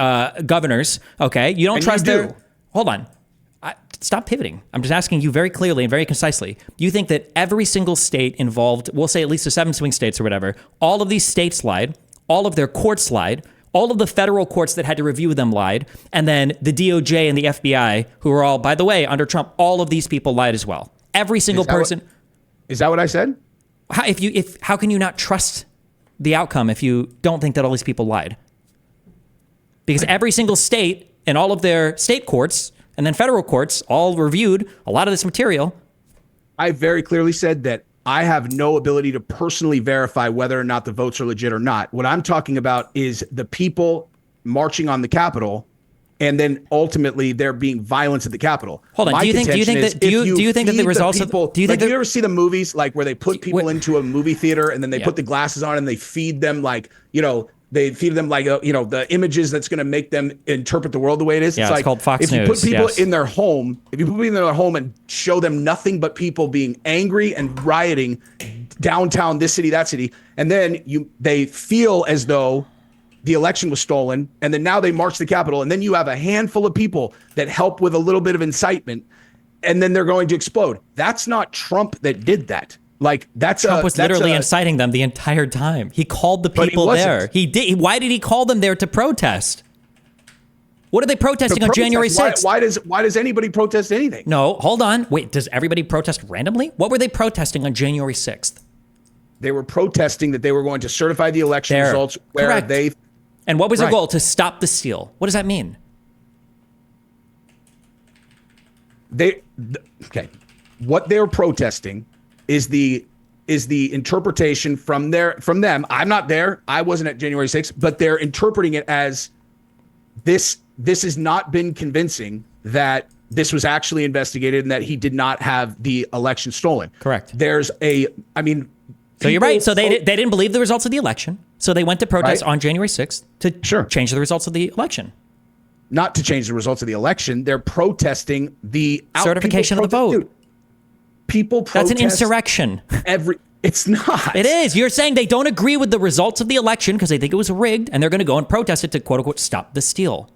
governors. Okay. You don't trust their. Hold on. Stop pivoting. I'm just asking you very clearly and very concisely. You think that every single state involved, we'll say at least the 7 swing states or whatever, all of these states lied, all of their courts lied, all of the federal courts that had to review them lied, and then the DOJ and the FBI, who are all, by the way, under Trump, all of these people lied as well. Every single person. Is that what I said? How can you not trust the outcome if you don't think that all these people lied? Because every single state and all of their state courts and then federal courts all reviewed a lot of this material. I very clearly said that I have no ability to personally verify whether or not the votes are legit or not. What I'm talking about is the people marching on the Capitol, and then ultimately there being violence at the Capitol. Hold on. Do you think that the results of do you think you ever see the movies like where they put people into a movie theater and then they put the glasses on and they feed them they feed them the images that's going to make them interpret the world the way it is. Yeah, it's called Fox News. If you put people in their home, and show them nothing but people being angry and rioting downtown, this city, that city, and then they feel as though the election was stolen, and then now they march the Capitol, and then you have a handful of people that help with a little bit of incitement, and then they're going to explode. That's not Trump that did that. Trump was literally inciting them the entire time. He called the people there. He did. Why did he call them there to protest? What are they protesting on January 6th? Why does anybody protest anything? No, hold on. Wait, does everybody protest randomly? What were they protesting on January 6th? They were protesting that they were going to certify the election results where Correct. they. And what was their goal? To stop the steal. What does that mean? Okay. What they're protesting is the interpretation from them. I'm not there. I wasn't at January 6th, but they're interpreting it as this has not been convincing that this was actually investigated and that he did not have the election stolen. Correct. So you're right. So they didn't believe the results of the election. So they went to protest on January 6th to change the results of the election. Not to change the results of the election. They're protesting the certification of the vote. Dude, people protest. That's an insurrection. It's not. It is. You're saying they don't agree with the results of the election because they think it was rigged, and they're going to go and protest it to quote unquote stop the steal.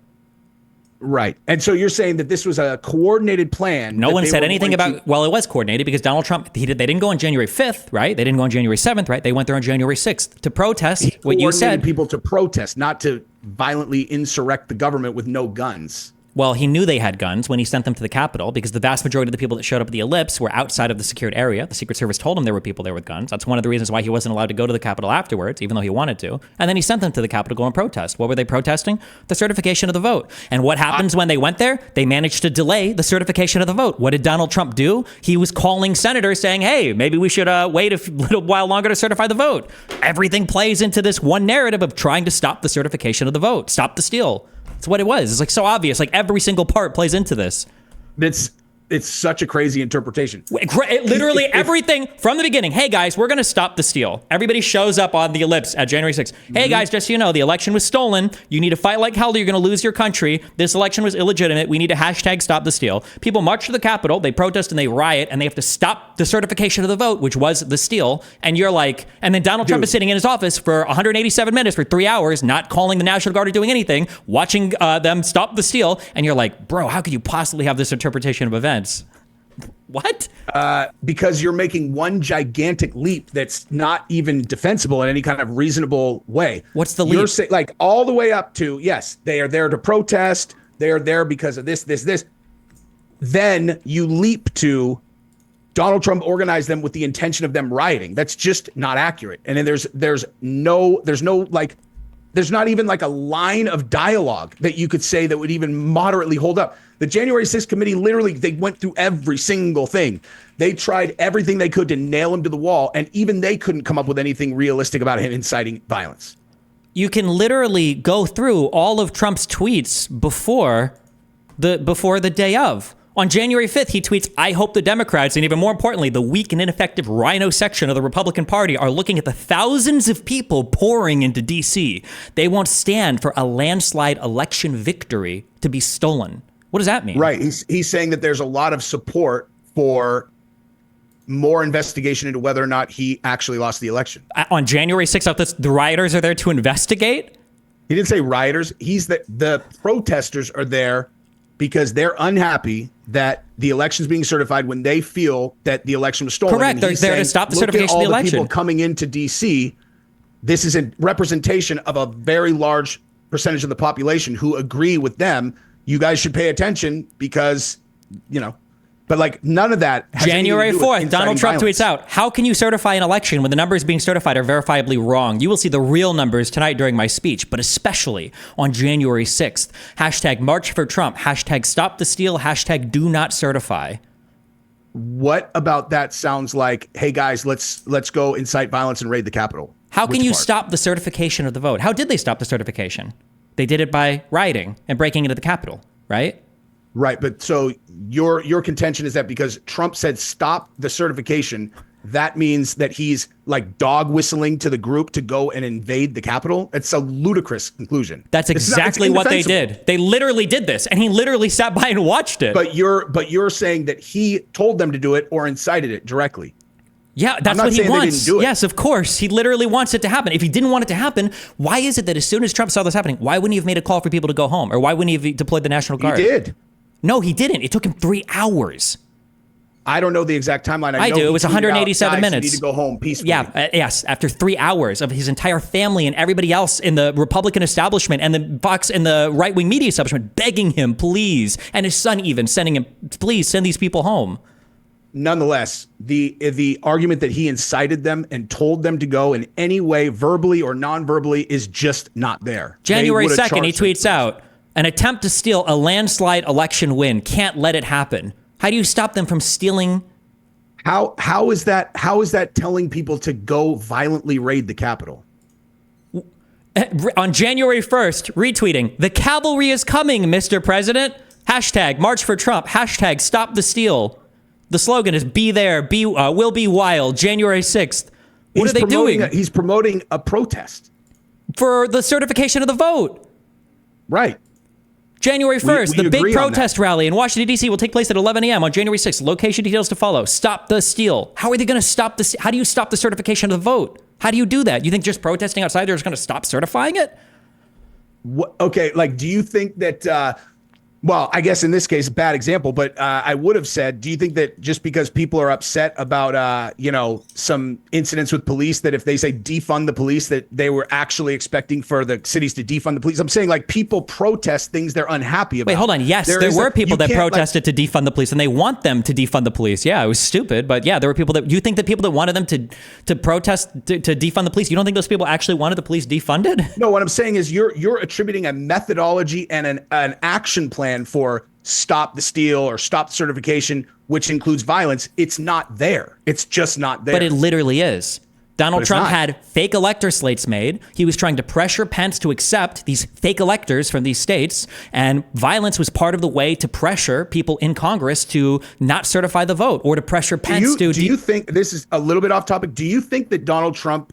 Right. And so you're saying that this was a coordinated plan. No one said anything about, well, it was coordinated because Donald Trump, they didn't go on January 5th, right? They didn't go on January 7th, right? They went there on January 6th to protest what you said. People to protest, not to violently insurrect the government with no guns. Well, he knew they had guns when he sent them to the Capitol because the vast majority of the people that showed up at the Ellipse were outside of the secured area. The Secret Service told him there were people there with guns. That's one of the reasons why he wasn't allowed to go to the Capitol afterwards, even though he wanted to. And then he sent them to the Capitol to go and protest. What were they protesting? The certification of the vote. And what happens when they went there? They managed to delay the certification of the vote. What did Donald Trump do? He was calling senators saying, hey, maybe we should wait a little while longer to certify the vote. Everything plays into this one narrative of trying to stop the certification of the vote, stop the steal. That's what it was. It's like so obvious. Like every single part plays into this. It's such a crazy interpretation. Literally everything from the beginning. Hey guys, we're going to stop the steal. Everybody shows up on the Ellipse at January 6th. Hey guys, just so you know, the election was stolen. You need to fight like hell or you're going to lose your country. This election was illegitimate. We need to hashtag stop the steal. People march to the Capitol, they protest and they riot and they have to stop the certification of the vote, which was the steal. And you're like, and then Donald Trump is sitting in his office for 187 minutes for 3 hours, not calling the National Guard or doing anything, watching them stop the steal. And you're like, bro, how could you possibly have this interpretation of events? What? Because you're making one gigantic leap that's not even defensible in any kind of reasonable way. What's the leap? You're saying like all the way up to, yes, they are there to protest. They are there because of this. Then you leap to Donald Trump organized them with the intention of them rioting. That's just not accurate. And then there's not even like a line of dialogue that you could say that would even moderately hold up. The January 6th committee, literally, they went through every single thing. They tried everything they could to nail him to the wall, and even they couldn't come up with anything realistic about him inciting violence. You can literally go through all of Trump's tweets before the day of. On January 5th, he tweets, I hope the Democrats, and even more importantly, the weak and ineffective rhino section of the Republican Party are looking at the thousands of people pouring into D.C. They won't stand for a landslide election victory to be stolen. What does that mean? Right. He's saying that there's a lot of support for more investigation into whether or not he actually lost the election. On January 6th, the rioters are there to investigate? He didn't say rioters. The protesters are there because they're unhappy that the election's being certified when they feel that the election was stolen. Correct. They're there to stop the certification of the election. People coming into D.C., this is a representation of a very large percentage of the population who agree with them. You guys should pay attention because, but like none of that. January 4th, Donald Trump tweets out, how can you certify an election when the numbers being certified are verifiably wrong? You will see the real numbers tonight during my speech, but especially on January 6th. Hashtag March for Trump. Hashtag Stop the Steal. Hashtag Do Not Certify. What about that sounds like, hey guys, let's go incite violence and raid the Capitol? How can you stop the certification of the vote? How did they stop the certification? They did it by rioting and breaking into the Capitol, right? Right, but so your contention is that because Trump said stop the certification, that means that he's like dog whistling to the group to go and invade the Capitol? It's a ludicrous conclusion. That's exactly what they did. They literally did this, and he literally sat by and watched it. But you're saying that he told them to do it or incited it directly. Yeah, that's what he wants. Yes, of course. He literally wants it to happen. If he didn't want it to happen, why is it that as soon as Trump saw this happening, why wouldn't he have made a call for people to go home? Or why wouldn't he have deployed the National Guard? He did. No, he didn't. It took him 3 hours. I don't know the exact timeline. I know do. It was 187 minutes. You need to go home peacefully. Yeah, yes. After 3 hours of his entire family and everybody else in the Republican establishment and the Fox and the right-wing media establishment begging him, please, and his son even sending him, please send these people home. Nonetheless, the argument that he incited them and told them to go in any way, verbally or non-verbally, is just not there. January 2nd, he tweets out, an attempt to steal a landslide election win. Can't let it happen. How do you stop them from stealing? How is that telling people to go violently raid the Capitol? On January 1st, retweeting, the cavalry is coming, Mr. President. Hashtag March for Trump. Hashtag Stop the Steal. The slogan is be there, will be wild, January 6th. What are they doing? He's promoting a protest. For the certification of the vote. Right. January 1st, the big protest rally in Washington, D.C. will take place at 11 a.m. on January 6th. Location details to follow. Stop the steal. How are they going to stop this? How do you stop the certification of the vote? How do you do that? You think just protesting outside, they're just going to stop certifying it? Okay, like, do you think that... well, I guess in this case, bad example, but I would have said, do you think that just because people are upset about, some incidents with police, that if they say defund the police, that they were actually expecting for the cities to defund the police? I'm saying, like, people protest things they're unhappy about. Wait, hold on. Yes, there were people that protested to defund the police, and they want them to defund the police. Yeah, it was stupid, but yeah, there were people that... You think that people that wanted them to protest to defund the police, you don't think those people actually wanted the police defunded? No, what I'm saying is you're attributing a methodology and an action plan for stop the steal or stop the certification, which includes violence. It's not there. It's just not there. But it literally is. Donald Trump had fake elector slates made. He was trying to pressure Pence to accept these fake electors from these states, and violence was part of the way to pressure people in Congress to not certify the vote or to pressure Pence to... Do you think, this is a little bit off topic, do you think that Donald Trump,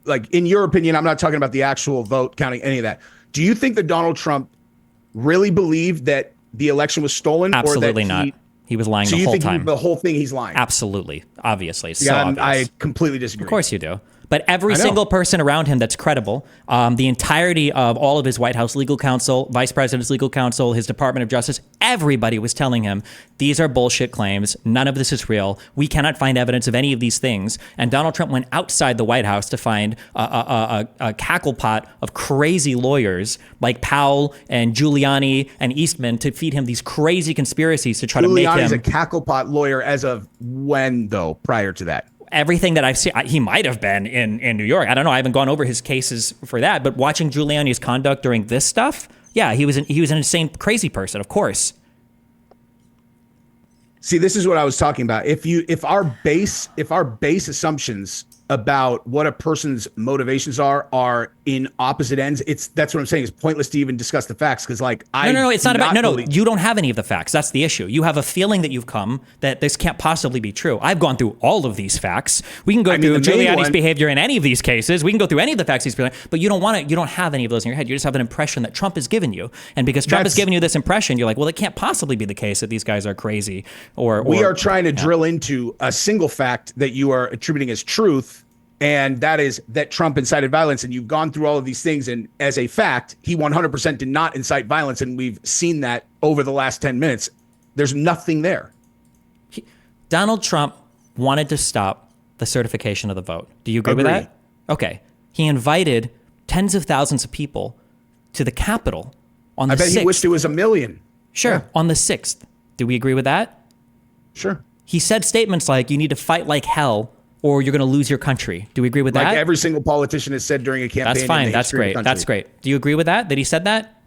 like, in your opinion, I'm not talking about the actual vote counting, any of that, do you think that Donald Trump really believed that the election was stolen? Absolutely not. He was lying the whole time. So you think the whole thing he's lying? Absolutely. Obviously. Yeah, I completely disagree. Of course you do. But every single person around him that's credible, the entirety of all of his White House legal counsel, Vice President's legal counsel, his Department of Justice, everybody was telling him, these are bullshit claims. None of this is real. We cannot find evidence of any of these things. And Donald Trump went outside the White House to find a cackle pot of crazy lawyers like Powell and Giuliani and Eastman to feed him these crazy conspiracies to try to make him... Giuliani's a cackle pot lawyer as of when, though, prior to that? Everything that I've seen, he might have been in New York. I don't know. I haven't gone over his cases for that. But watching Giuliani's conduct during this stuff, yeah, he was an insane, crazy person, of course. See, this is what I was talking about. If our base assumptions about what a person's motivations are in opposite ends. That's what I'm saying. It's pointless to even discuss the facts because, like, no, it's not about no. You don't have any of the facts. That's the issue. You have a feeling that you've come that this can't possibly be true. I've gone through all of these facts. We can go through Giuliani's behavior in any of these cases. We can go through any of the facts he's presenting, but you don't want to. You don't have any of those in your head. You just have an impression that Trump has given you, and because Trump has given you this impression, you're like, well, it can't possibly be the case that these guys are crazy. Or we are trying to drill into a single fact that you are attributing as truth. And that is that Trump incited violence, and you've gone through all of these things. And as a fact, he 100% did not incite violence. And we've seen that over the last 10 minutes. There's nothing there. Donald Trump wanted to stop the certification of the vote. Do you agree with that? Okay. He invited tens of thousands of people to the Capitol on the 6th. I bet he wished it was a million. Sure. Yeah. On the 6th. Do we agree with that? Sure. He said statements like, you need to fight like hell or you're going to lose your country. Do we agree with that? Like every single politician has said during a campaign. That's fine. That's great. That's great. Do you agree with that? That he said that?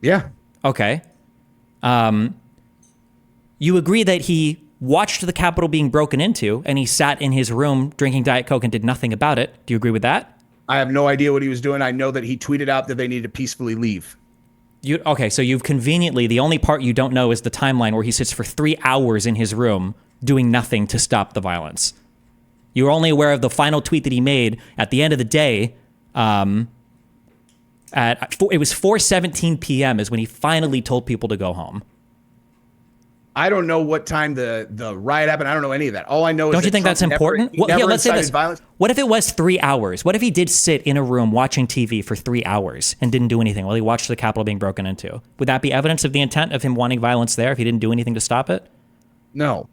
Yeah. Okay. You agree that he watched the Capitol being broken into and he sat in his room drinking Diet Coke and did nothing about it. Do you agree with that? I have no idea what he was doing. I know that he tweeted out that they need to peacefully leave. Okay, so you've conveniently, the only part you don't know is the timeline where he sits for 3 hours in his room doing nothing to stop the violence. You're only aware of the final tweet that he made at the end of the day. It was 4:17 p.m. is when he finally told people to go home. I don't know what time the riot happened. I don't know any of that. All I know is don't you think that's important? Well, yeah, let's say this. Violence. What if it was 3 hours? What if he did sit in a room watching TV for 3 hours and didn't do anything while he watched the Capitol being broken into? Would that be evidence of the intent of him wanting violence there if he didn't do anything to stop it? No.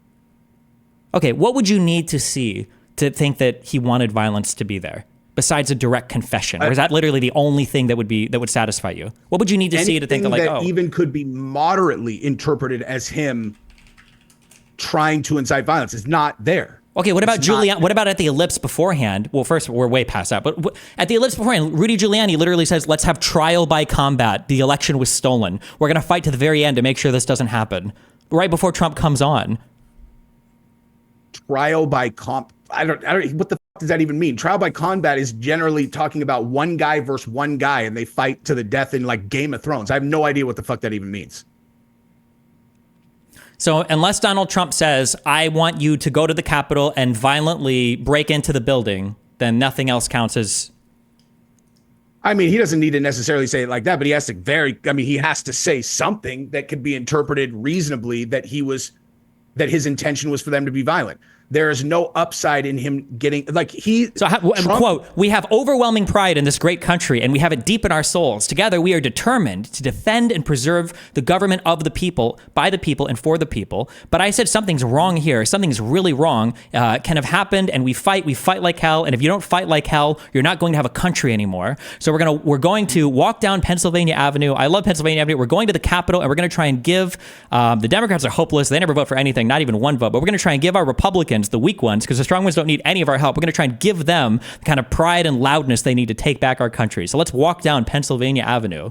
Okay, what would you need to see to think that he wanted violence to be there, besides a direct confession? Or is that literally the only thing that would satisfy you? What would you need to see to think that even could be moderately interpreted as him trying to incite violence is not there. Okay, what about Giuliani? What about at the ellipse beforehand? Well, first, we're way past that. But at the ellipse beforehand, Rudy Giuliani literally says, let's have trial by combat. The election was stolen. We're going to fight to the very end to make sure this doesn't happen. Right before Trump comes on. Trial by I don't, what the fuck does that even mean? Trial by combat is generally talking about one guy versus one guy and they fight to the death in like Game of Thrones. I have no idea what the fuck that even means. So unless Donald Trump says, I want you to go to the Capitol and violently break into the building, then nothing else counts as... I mean, he doesn't need to necessarily say it like that, but he has to he has to say something that could be interpreted reasonably that his intention was for them to be violent. There is no upside in him getting quote, we have overwhelming pride in this great country and we have it deep in our souls. Together, we are determined to defend and preserve the government of the people, by the people and for the people. But I said something's wrong here. Something's really wrong. Can have happened and we fight like hell. And if you don't fight like hell, you're not going to have a country anymore. So we're going to walk down Pennsylvania Avenue. I love Pennsylvania Avenue. We're going to the Capitol and we're going to try and give, the Democrats are hopeless. They never vote for anything, not even one vote, but we're going to try and give our Republicans, the weak ones, because the strong ones don't need any of our help. We're going to try and give them the kind of pride and loudness they need to take back our country. So let's walk down Pennsylvania Avenue.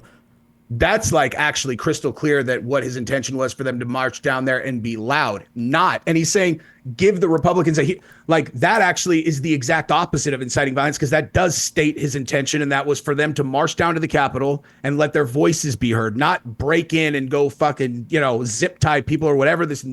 That's like actually crystal clear that what his intention was for them to march down there and be loud, not. And he's saying, give the Republicans that actually is the exact opposite of inciting violence, because that does state his intention. And that was for them to march down to the Capitol and let their voices be heard, not break in and go fucking, zip tie people or whatever this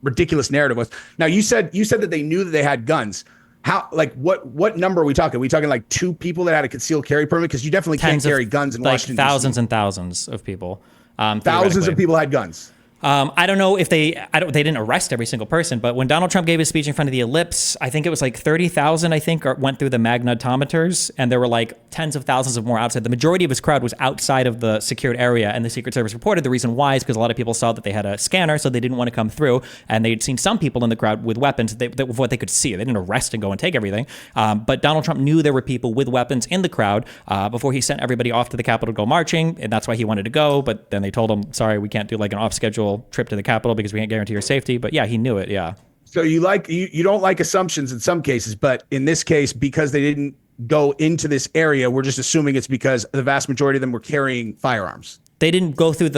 ridiculous narrative was. Now you said that they knew that they had guns. How, like, what number are we talking? Are we talking like 2 people that had a conceided carry permit? Because you definitely can't carry guns in Washington. Thousands and thousands of people. Thousands of people had guns. I don't know if they didn't arrest every single person, but when Donald Trump gave his speech in front of the Ellipse, I think it was like 30,000, went through the magnetometers, and there were like tens of thousands of more outside. The majority of his crowd was outside of the secured area, and the Secret Service reported the reason why is because a lot of people saw that they had a scanner, so they didn't want to come through, and they'd seen some people in the crowd with weapons, with what they could see. They didn't arrest and go and take everything, but Donald Trump knew there were people with weapons in the crowd before he sent everybody off to the Capitol to go marching, and that's why he wanted to go, but then they told him, sorry, we can't do like an off-schedule trip to the Capitol because we can't guarantee your safety. But yeah, he knew it. Yeah. So you don't like assumptions in some cases, but in this case, because they didn't go into this area, we're just assuming it's because the vast majority of them were carrying firearms. They didn't go through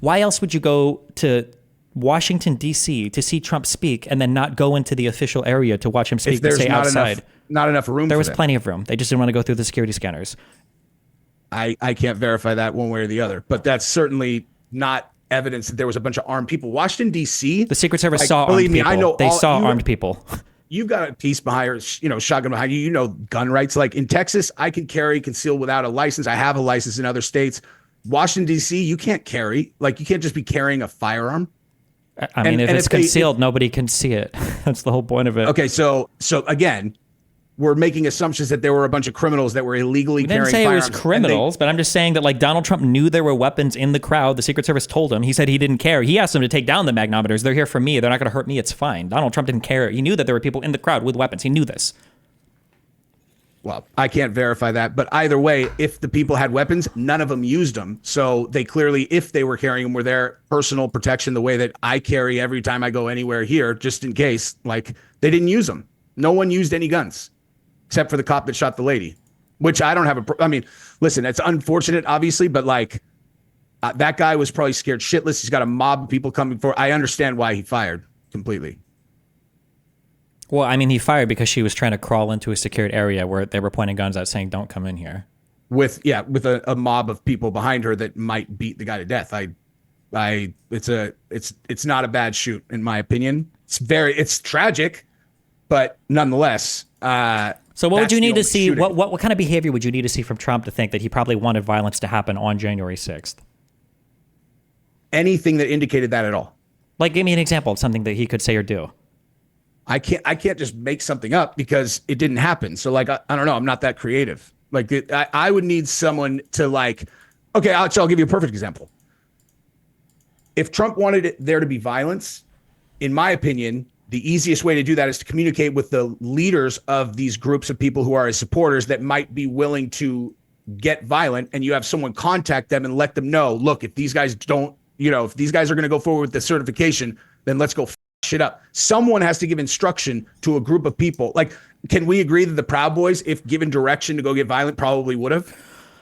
why else would you go to Washington, D.C. to see Trump speak and then not go into the official area to watch him speak, If but there's stay outside. not enough room. There for was them. plenty of room. They just didn't want to go through the security scanners. I can't verify that one way or the other, but that's certainly not evidence that there was a bunch of armed people. Washington, D.C. The Secret Service saw armed believe me, people. I know They saw armed people. You've got a piece behind, shotgun behind you. You know, gun rights. Like in Texas, I can carry concealed without a license. I have a license in other states. Washington, D.C., you can't carry. Like you can't just be carrying a firearm. I mean, if it's concealed, nobody can see it. That's the whole point of it. Okay, so again, we're making assumptions that there were a bunch of criminals that were illegally carrying firearms. I didn't say it was criminals, but I'm just saying that like Donald Trump knew there were weapons in the crowd. The Secret Service told him. He said he didn't care. He asked them to take down the magnometers. They're here for me. They're not going to hurt me. It's fine. Donald Trump didn't care. He knew that there were people in the crowd with weapons. He knew this. Well, I can't verify that, but either way, if the people had weapons, none of them used them. So they clearly, if they were carrying them, were their personal protection the way that I carry every time I go anywhere here, just in case. Like they didn't use them. No one used any guns except for the cop that shot the lady, which I don't have I mean, listen, it's unfortunate, obviously, but like that guy was probably scared shitless. He's got a mob of people coming for. I understand why he fired completely. Well, I mean, he fired because she was trying to crawl into a secured area where they were pointing guns at saying, don't come in here. With a mob of people behind her that might beat the guy to death. It's not a bad shoot, in my opinion. It's tragic, but nonetheless. So what would you need to see? What kind of behavior would you need to see from Trump to think that he probably wanted violence to happen on January 6th? Anything that indicated that at all. Like, give me an example of something that he could say or do. I can't just make something up because it didn't happen. So like, I don't know. I'm not that creative. Like I would need someone to like, okay, I'll give you a perfect example. If Trump wanted there to be violence, in my opinion, the easiest way to do that is to communicate with the leaders of these groups of people who are his supporters that might be willing to get violent. And you have someone contact them and let them know, look, if these guys don't, if these guys are going to go forward with the certification, then let's go shit up. Someone has to give instruction to a group of people. Like, can we agree that the Proud Boys, if given direction to go get violent, probably would have?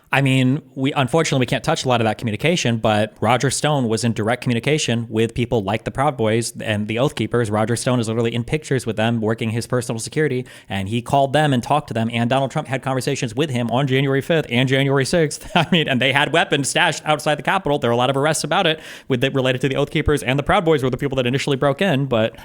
I mean, unfortunately we can't touch a lot of that communication, but Roger Stone was in direct communication with people like the Proud Boys and the Oath Keepers. Roger Stone is literally in pictures with them working his personal security, and he called them and talked to them, and Donald Trump had conversations with him on January 5th and January 6th. I mean, and they had weapons stashed outside the Capitol. There were a lot of arrests about it related to the Oath Keepers, and the Proud Boys were the people that initially broke in, but...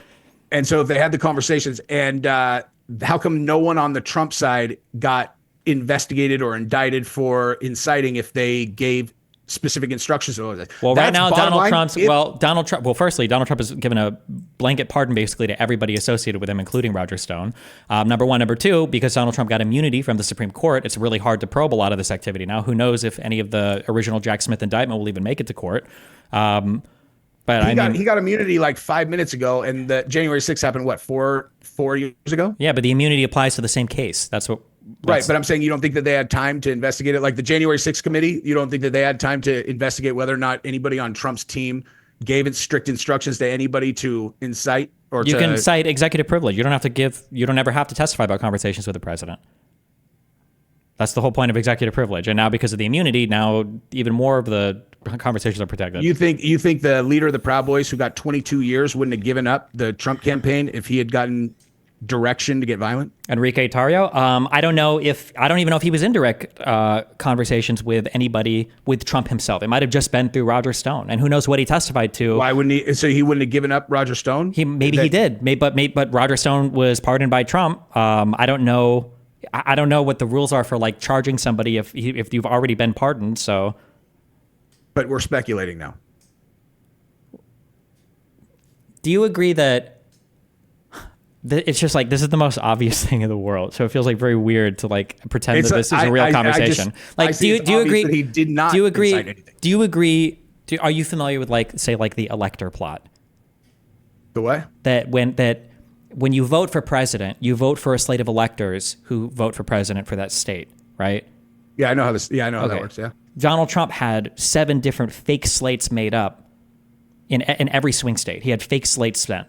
And so if they had the conversations, and how come no one on the Trump side got investigated or indicted for inciting if they gave specific instructions? Well, right now, Donald Trump has given a blanket pardon basically to everybody associated with him, including Roger Stone. Number one. Number two, because Donald Trump got immunity from the Supreme Court, it's really hard to probe a lot of this activity now. Who knows if any of the original Jack Smith indictment will even make it to court. But he got immunity like 5 minutes ago, and the January 6th happened, what, four years ago? Yeah, but the immunity applies to the same case. Right, but I'm saying you don't think that they had time to investigate it? Like the January 6th committee, you don't think that they had time to investigate whether or not anybody on Trump's team gave it strict instructions to anybody to incite? You can cite executive privilege. You don't ever have to testify about conversations with the president. That's the whole point of executive privilege. And now because of the immunity, now even more of the conversations are protected. You think the leader of the Proud Boys, who got 22 years, wouldn't have given up the Trump campaign if he had gotten direction to get violent? Enrique Tarrio? I don't even know if he was in direct conversations with anybody with Trump himself. It might have just been through Roger Stone, and who knows what he testified to. Why wouldn't he? So he wouldn't have given up Roger Stone? He did. But Roger Stone was pardoned by Trump. I don't know what the rules are for like charging somebody if you've already been pardoned. So, but we're speculating now. Do you agree that it's just like this is the most obvious thing in the world? So it feels like very weird to like pretend that this is a real conversation. Do you agree? That he did not. Do you agree? Incite anything. Do you agree? Are you familiar with like the elector plot? The what? That when you vote for president, you vote for a slate of electors who vote for president for that state, right? Yeah, I know how how that works. Yeah. Donald Trump had 7 different fake slates made up in every swing state. He had fake slates sent.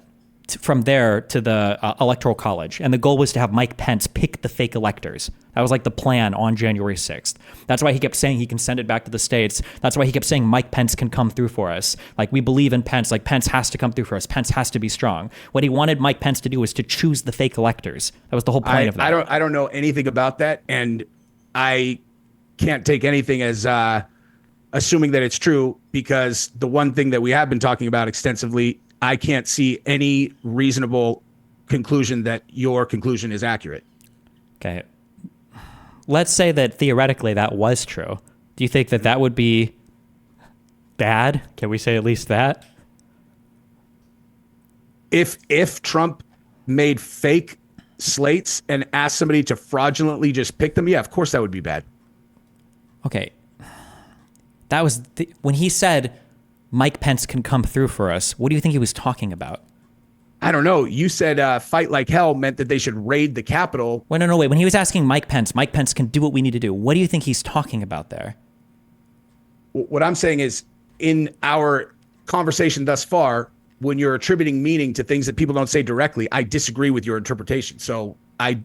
from there to the Electoral College. And the goal was to have Mike Pence pick the fake electors. That was like the plan on January 6th. That's why he kept saying he can send it back to the states. That's why he kept saying Mike Pence can come through for us. Like, we believe in Pence. Like, Pence has to come through for us. Pence has to be strong. What he wanted Mike Pence to do was to choose the fake electors. That was the whole point of that. I don't know anything about that, and I can't take anything as assuming that it's true, because the one thing that we have been talking about extensively, I can't see any reasonable conclusion that your conclusion is accurate. Okay. Let's say that theoretically that was true. Do you think that that would be bad? Can we say at least that? If Trump made fake slates and asked somebody to fraudulently just pick them, yeah, of course that would be bad. Okay. That was when he said Mike Pence can come through for us. What do you think he was talking about? I don't know. You said fight like hell meant that they should raid the Capitol. Wait, no. When he was asking Mike Pence can do what we need to do. What do you think he's talking about there? What I'm saying is, in our conversation thus far, when you're attributing meaning to things that people don't say directly, I disagree with your interpretation. So I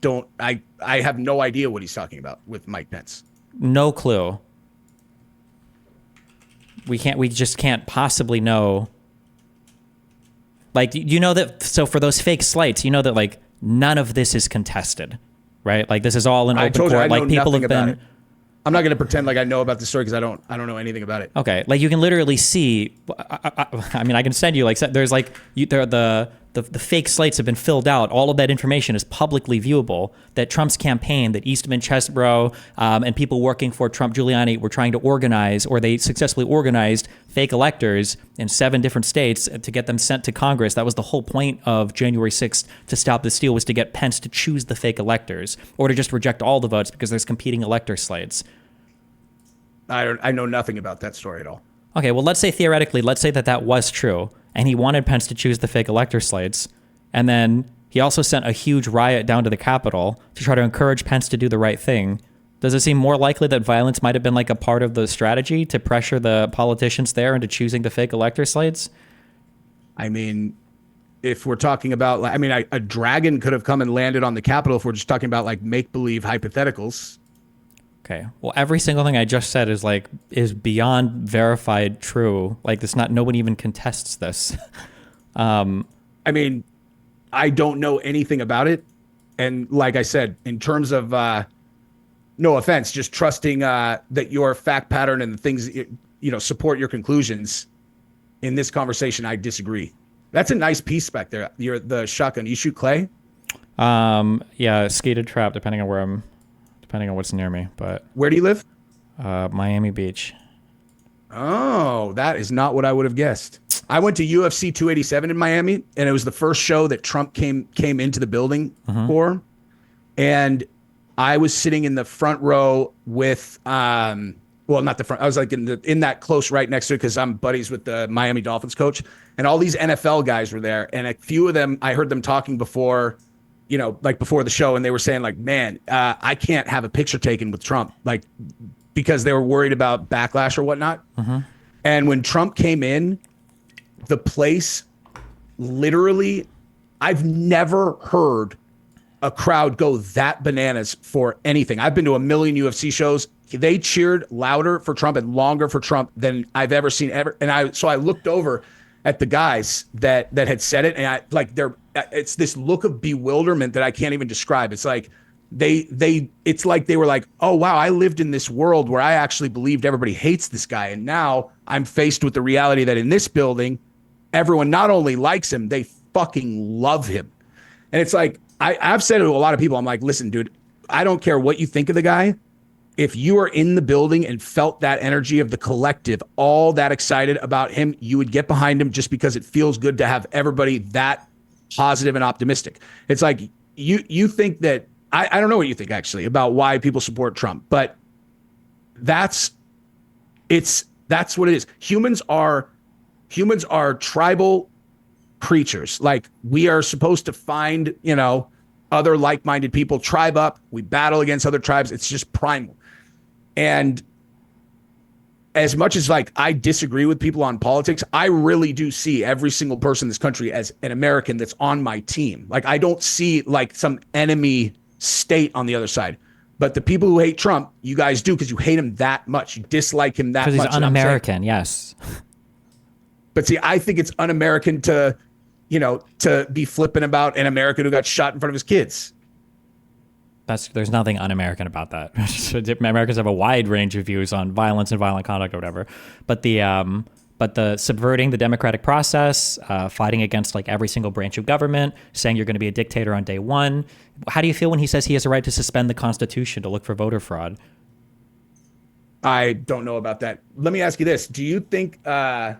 have no idea what he's talking about with Mike Pence. No clue. We just can't possibly know. Like, you know that, so for those fake slates, you know that, like, none of this is contested, right? Like, this is all in open court. Like, people have been. I'm not going to pretend like I know about the story, because I don't know anything about it. Okay, like, you can literally see. I mean, I can send you, like, there's like the fake slates have been filled out. All of that information is publicly viewable. That Trump's campaign, that Eastman Chesebro and people working for Trump Giuliani were trying to organize, or they successfully organized fake electors in 7 different states to get them sent to Congress. That was the whole point of January 6th to stop this deal, was to get Pence to choose the fake electors, or to just reject all the votes because there's competing elector slates. I know nothing about that story at all. Okay, well, let's say theoretically, let's say that that was true, and he wanted Pence to choose the fake elector slates, and then he also sent a huge riot down to the Capitol to try to encourage Pence to do the right thing. Does it seem more likely that violence might have been like a part of the strategy to pressure the politicians there into choosing the fake elector slates? I mean, if we're talking about, I mean, a dragon could have come and landed on the Capitol if we're just talking about like make-believe hypotheticals. Okay. Well, every single thing I just said is beyond verified true. Like, it's not, nobody even contests this. I mean, I don't know anything about it. And like I said, in terms of, no offense, just trusting that your fact pattern and the things, support your conclusions in this conversation, I disagree. That's a nice piece back there. The shotgun. You shoot clay? Yeah, skated trap, depending on what's near me. But where do you live? Miami Beach. Oh, that is not what I would have guessed. I went to UFC 287 in Miami, and it was the first show that Trump came into the building for. And I was sitting in the front row with, well, not the front. I was like in that close right next to it, because I'm buddies with the Miami Dolphins coach, and all these NFL guys were there. And a few of them, I heard them talking before, before the show, and they were saying like, man, I can't have a picture taken with Trump, like, because they were worried about backlash or whatnot. And when Trump came in, the place literally, I've never heard a crowd go that bananas for anything. I've been to a million UFC shows. They cheered louder for Trump and longer for Trump than I've ever seen ever. And so I looked over at the guys that had said it, and it's this look of bewilderment that I can't even describe. It's like it's like they were like, oh wow, I lived in this world where I actually believed everybody hates this guy, and now I'm faced with the reality that in this building, everyone not only likes him, they fucking love him. And it's like, I've said to a lot of people, I'm like, listen, dude, I don't care what you think of the guy. If you were in the building and felt that energy of the collective, all that excited about him, you would get behind him, just because it feels good to have everybody that positive and optimistic. It's like, you think that, I don't know what you think actually about why people support Trump, but that's what it is. Humans are tribal creatures. Like, we are supposed to find, other like-minded people, tribe up. We battle against other tribes. It's just primal. And as much as like I disagree with people on politics, I really do see every single person in this country as an American that's on my team. Like I don't see like some enemy state on the other side. But the people who hate Trump, you guys do because you hate him that much. You dislike him that much. Because he's un-American, yes. But see, I think it's un-American to, to be flipping about an American who got shot in front of his kids. There's nothing un-American about that. Americans have a wide range of views on violence and violent conduct or whatever. But the subverting the democratic process, fighting against like every single branch of government, saying you're going to be a dictator on day one. How do you feel when he says he has a right to suspend the Constitution to look for voter fraud? I don't know about that. Let me ask you this: Do you think that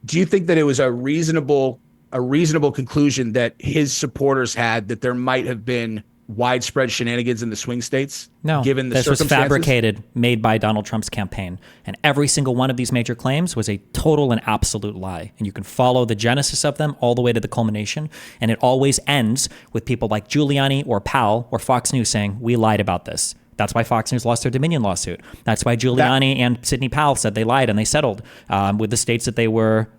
it was a reasonable conclusion that his supporters had that there might have been widespread shenanigans in the swing states? No, given the this was circumstances? fabricated, made by Donald Trump's campaign. And every single one of these major claims was a total and absolute lie. And you can follow the genesis of them all the way to the culmination. And it always ends with people like Giuliani or Powell or Fox News saying, we lied about this. That's why Fox News lost their Dominion lawsuit. That's why Giuliani and Sidney Powell said they lied and they settled with the states that they were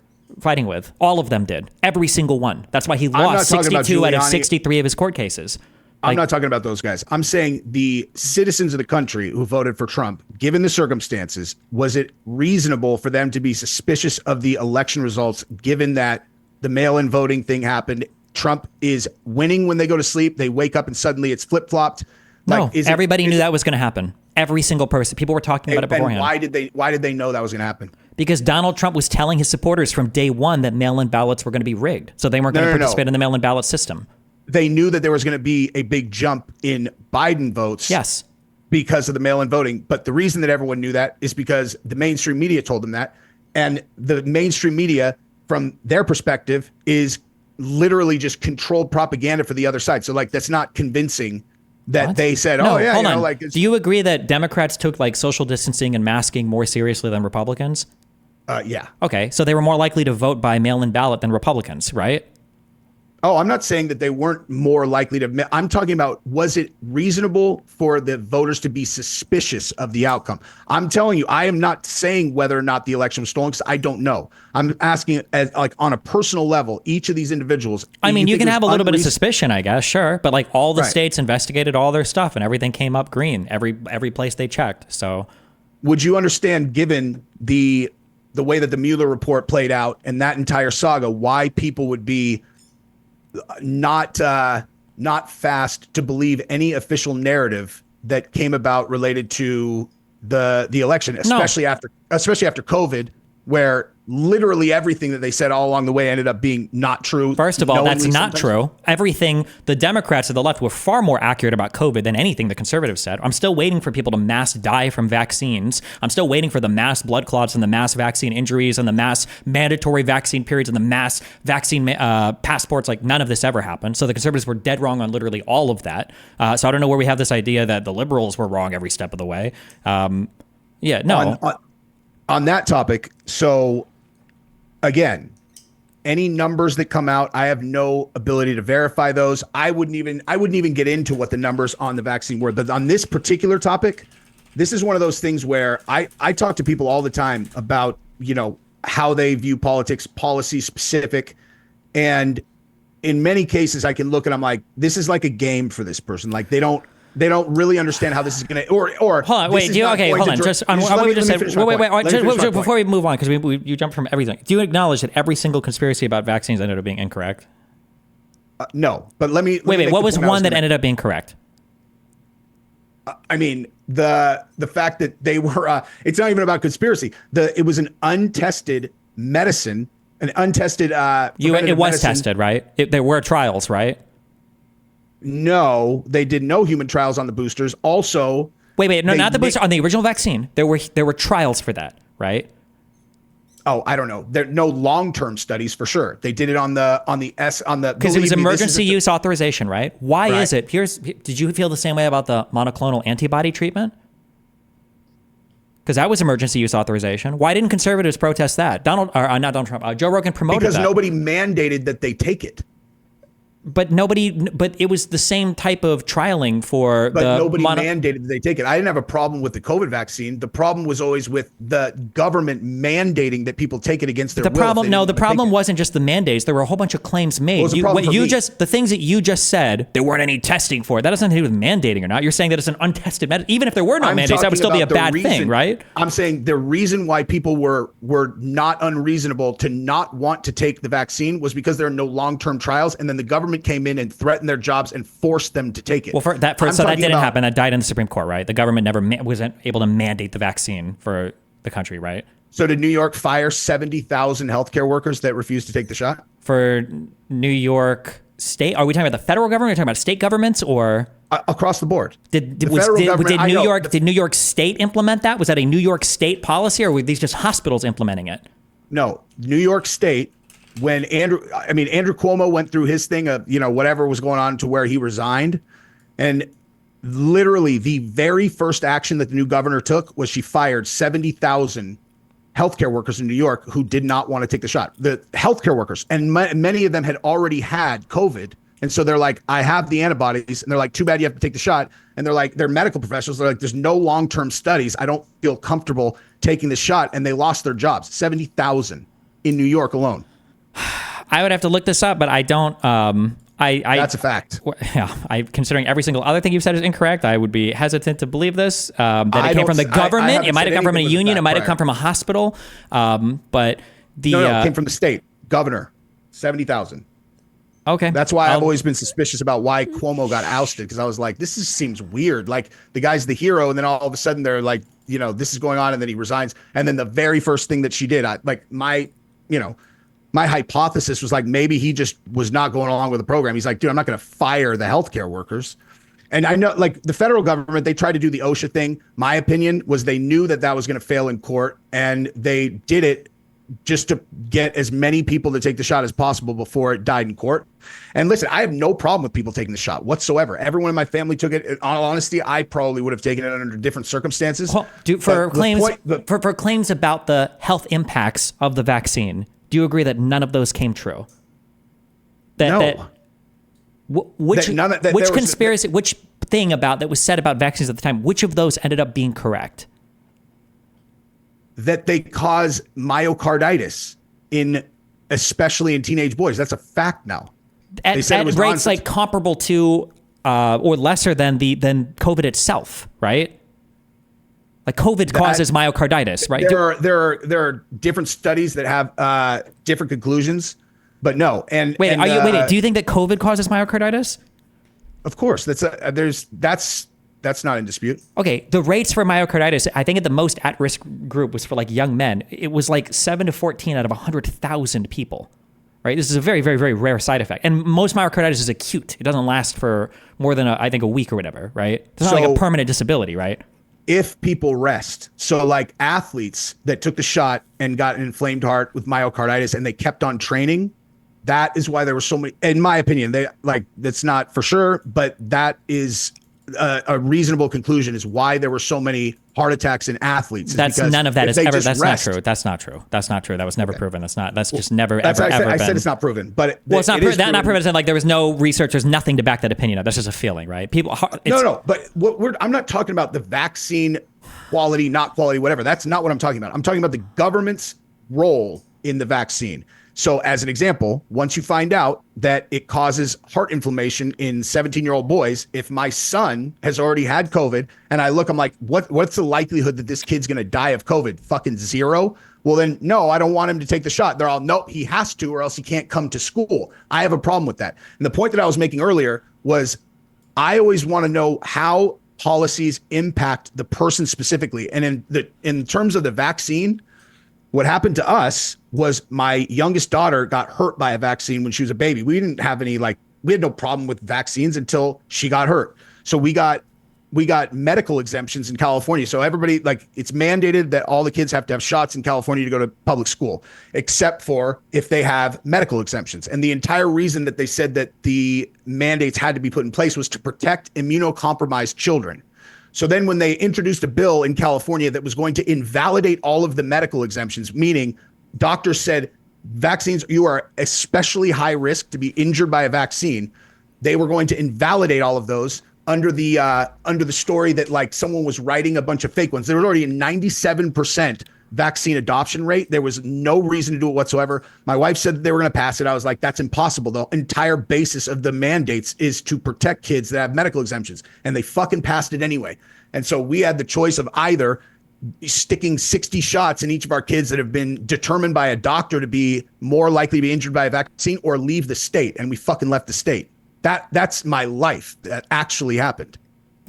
fighting with. All of them did. Every single one. That's why he lost 62 out of 63 of his court cases. I'm not talking about those guys. I'm saying the citizens of the country who voted for Trump, given the circumstances, was it reasonable for them to be suspicious of the election results, given that the mail-in voting thing happened? Trump is winning when they go to sleep. They wake up and suddenly it's flip-flopped. No, everybody knew that was going to happen. Every single person. People were talking about it beforehand. And why did they know that was going to happen? Because Donald Trump was telling his supporters from day one that mail-in ballots were going to be rigged. So they weren't going to participate in the mail-in ballot system. They knew that there was going to be a big jump in Biden votes. Yes. Because of the mail-in voting. But the reason that everyone knew that is because the mainstream media told them that. And the mainstream media, from their perspective, is literally just controlled propaganda for the other side. So like, that's not convincing that they said, no, oh yeah, hold on. like. Do you agree that Democrats took like social distancing and masking more seriously than Republicans? Yeah. Okay. So they were more likely to vote by mail-in ballot than Republicans, right? Oh, I'm not saying that they weren't more likely to. I'm talking about, was it reasonable for the voters to be suspicious of the outcome? I'm telling you, I am not saying whether or not the election was stolen because I don't know. I'm asking as like on a personal level, each of these individuals. I mean, you can have a little bit of suspicion, I guess, sure. But like all the states investigated all their stuff and everything came up green, every place they checked. So would you understand, given the way that the Mueller report played out and that entire saga, why people would be not fast to believe any official narrative that came about related to the election, especially after COVID, where literally everything that they said all along the way ended up being not true. First of all, that's not true. Everything, the Democrats of the left were far more accurate about COVID than anything the conservatives said. I'm still waiting for people to mass die from vaccines. I'm still waiting for the mass blood clots and the mass vaccine injuries and the mass mandatory vaccine periods and the mass vaccine passports. Like none of this ever happened. So the conservatives were dead wrong on literally all of that. So I don't know where we have this idea that the liberals were wrong every step of the way. Yeah, no. On that topic, so again, any numbers that come out, I have no ability to verify those. I wouldn't even get into what the numbers on the vaccine were. But on this particular topic, this is one of those things where I talk to people all the time about, how they view politics, policy specific. And in many cases, I can look and I'm like, this is like a game for this person. Like they don't really understand how this is going to, or hold on, wait, hold on. Just before we move on, because you jumped from everything. Do you acknowledge that every single conspiracy about vaccines ended up being incorrect? No, but let me wait. What was one that ended up being correct? I mean, the fact that they were, it's not even about conspiracy. It was an untested medicine, an untested. It was tested, right? There were trials, right? No, they did no human trials on the boosters. Also, wait, no, not the booster. On the original vaccine, there were trials for that, right? Oh, I don't know. There no long-term studies for sure. They did it on the because it was emergency use authorization, right? Why is it? Did you feel the same way about the monoclonal antibody treatment? Because that was emergency use authorization. Why didn't conservatives protest that? Joe Rogan promoted that. Because nobody mandated that they take it. But it was the same type of trialing for but nobody mandated that they take it. I didn't have a problem with the COVID vaccine. The problem was always with the government mandating that people take it against their will. The problem wasn't just the mandates. There were a whole bunch of claims made. The things that you just said, there weren't any testing for it. That doesn't have to do with mandating or not. You're saying that it's an untested medicine. Even if there were no mandates, that would still be a bad thing, right? I'm saying the reason why people were not unreasonable to not want to take the vaccine was because there are no long-term trials, and then the government came in and threatened their jobs and forced them to take it. Well, so that didn't happen. That died in the Supreme Court, right? The government never wasn't able to mandate the vaccine for the country, right? So did New York fire 70,000 healthcare workers that refused to take the shot? For New York State, are we talking about the federal government? Are we talking about state governments or across the board? Did New York State implement that? Was that a New York State policy, or were these just hospitals implementing it? No, New York State. When Andrew Cuomo went through his thing of, whatever was going on to where he resigned, and literally the very first action that the new governor took was she fired 70,000 healthcare workers in New York who did not want to take the shot. The healthcare workers, and many of them had already had COVID. And so they're like, I have the antibodies. And they're like, too bad you have to take the shot. And they're like, they're medical professionals. They're like, there's no long-term studies. I don't feel comfortable taking the shot. And they lost their jobs, 70,000 in New York alone. I would have to look this up, but I don't. That's a fact. Yeah, considering every single other thing you've said is incorrect, I would be hesitant to believe this. That it came from the government. It might have come from a union. It might have come from a hospital. But it came from the state governor. 70,000. Okay. That's why I've always been suspicious about why Cuomo got ousted, because I was like, this seems weird. Like, the guy's the hero, and then all of a sudden they're like, this is going on, and then he resigns. And then the very first thing that she did, my hypothesis was like, maybe he just was not going along with the program. He's like, dude, I'm not going to fire the healthcare workers. And I know, like, the federal government, they tried to do the OSHA thing. My opinion was they knew that was going to fail in court, and they did it just to get as many people to take the shot as possible before it died in court. And listen, I have no problem with people taking the shot whatsoever. Everyone in my family took it. In all honesty, I probably would have taken it under different circumstances. Well, for claims about the health impacts of the vaccine, do you agree that none of those came true? Which thing about that was said about vaccines at the time, which of those ended up being correct? That they cause myocarditis especially in teenage boys. That's a fact now. At rates like comparable to or lesser than COVID itself, right? Like COVID causes myocarditis, right? There are different studies that have different conclusions, but no. And do you think that COVID causes myocarditis? Of course, that's not in dispute. Okay, the rates for myocarditis, I think at the most at-risk group was for like young men. It was like 7 to 14 out of 100,000 people, right? This is a very, very, very rare side effect. And most myocarditis is acute. It doesn't last for more than, I think, a week or whatever, right? It's not like a permanent disability, right? If people rest, so like athletes that took the shot and got an inflamed heart with myocarditis and they kept on training, that is why there were so many, in my opinion, that's not for sure, but that is a reasonable conclusion is why there were so many heart attacks in athletes. None of that is ever. That's not true. That's not true. That's not true. That was never proven. That's just never ever been. I said it's not proven, but it's not proven. Not proven. Like there was no research. There's nothing to back that opinion up. That's just a feeling, right? No. But I'm not talking about the vaccine quality, not quality, whatever. That's not what I'm talking about. I'm talking about the government's role in the vaccine. So as an example, once you find out that it causes heart inflammation in 17-year-old boys, if my son has already had COVID and I look, I'm like, what's the likelihood that this kid's going to die of COVID? Fucking zero. Well, then, no, I don't want him to take the shot. They're all, nope, he has to, or else he can't come to school. I have a problem with that. And the point that I was making earlier was I always want to know how policies impact the person specifically. And in terms of the vaccine, what happened to us was my youngest daughter got hurt by a vaccine when she was a baby. We didn't have we had no problem with vaccines until she got hurt. So we got medical exemptions in California. So everybody, it's mandated that all the kids have to have shots in California to go to public school, except for if they have medical exemptions. And the entire reason that they said that the mandates had to be put in place was to protect immunocompromised children. So then when they introduced a bill in California that was going to invalidate all of the medical exemptions, meaning doctors said vaccines, you are especially high risk to be injured by a vaccine. They were going to invalidate all of those under the story that like someone was writing a bunch of fake ones. There was already a 97% vaccine adoption rate. There was no reason to do it whatsoever. My wife said that they were going to pass it. I was like, that's impossible. The entire basis of the mandates is to protect kids that have medical exemptions, and they fucking passed it anyway. And so we had the choice of either sticking 60 shots in each of our kids that have been determined by a doctor to be more likely to be injured by a vaccine, or leave the state. And we fucking left the state. That's my life. That actually happened.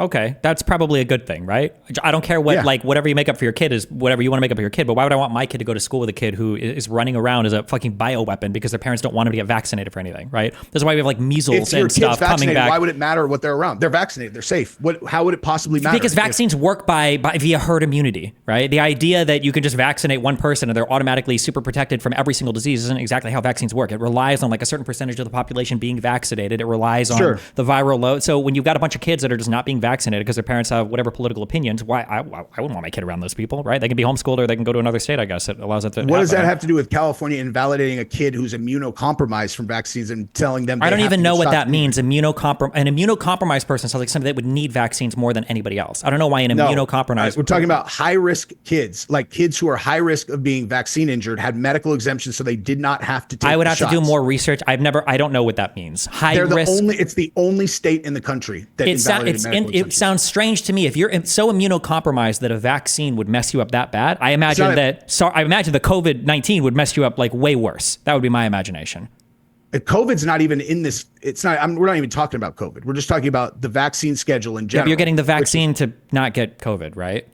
Okay, that's probably a good thing, right? I don't care what, like, whatever you make up for your kid is whatever you want to make up for your kid, but why would I want my kid to go to school with a kid who is running around as a fucking bioweapon because their parents don't want him to get vaccinated for anything, right? That's why we have, like, measles and stuff coming back. Why would it matter what they're around? They're vaccinated. They're safe. How would it possibly matter? Because vaccines work by via herd immunity, right? The idea that you can just vaccinate one person and they're automatically super protected from every single disease isn't exactly how vaccines work. It relies on, like, a certain percentage of the population being vaccinated. It relies on the viral load. So when you've got a bunch of kids that are just not being vaccinated because their parents have whatever political opinions, why I wouldn't want my kid around those people, right? They can be homeschooled or they can go to another state, I guess. It allows it to What does that have to do with California invalidating a kid who's immunocompromised from vaccines and telling them I don't even know what that means. An immunocompromised person sounds like somebody that would need vaccines more than anybody else. I don't know why an immunocompromised... We're talking about high-risk kids, like kids who are high risk of being vaccine injured, had medical exemptions, so they did not have to take I would have shots. to do more research. I don't know what that means. It's the only state in the country that invalidated medical exemptions. It sounds strange to me. If you're so immunocompromised that a vaccine would mess you up that bad, I imagine the COVID-19 would mess you up like way worse. That would be my imagination. COVID's not even in this. It's not. We're not even talking about COVID. We're just talking about the vaccine schedule in general. Yeah, you're getting the vaccine to not get COVID, right?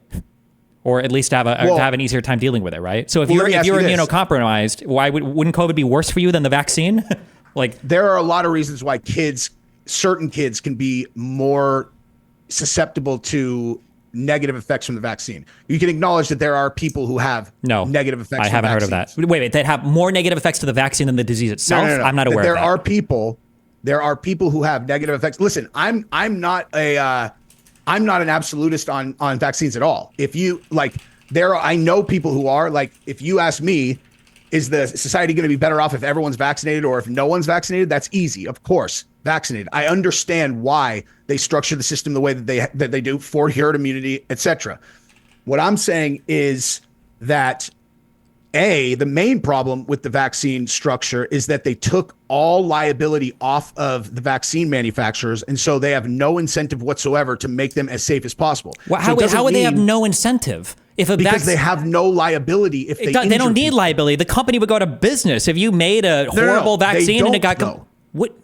Or at least to have an easier time dealing with it, right? So if you're immunocompromised, wouldn't COVID be worse for you than the vaccine? Like, there are a lot of reasons why certain kids can be more susceptible to negative effects from the vaccine. You can acknowledge that there are people who have negative effects. I haven't heard of that. Wait, that have more negative effects to the vaccine than the disease itself? No. I'm not aware of that. There are people who have negative effects. Listen, I'm not an absolutist on vaccines at all. If you I know people who are, like, if you ask me, is the society going to be better off if everyone's vaccinated or if no one's vaccinated? That's easy. Of course, vaccinated. I understand why they structure the system the way that they do for herd immunity, etc. What I'm saying is that the main problem with the vaccine structure is that they took all liability off of the vaccine manufacturers, and so they have no incentive whatsoever to make them as safe as possible. Well, how would they have no incentive? Because they have no liability if they don't need liability. The company would go out of business if you made a horrible vaccine and it got...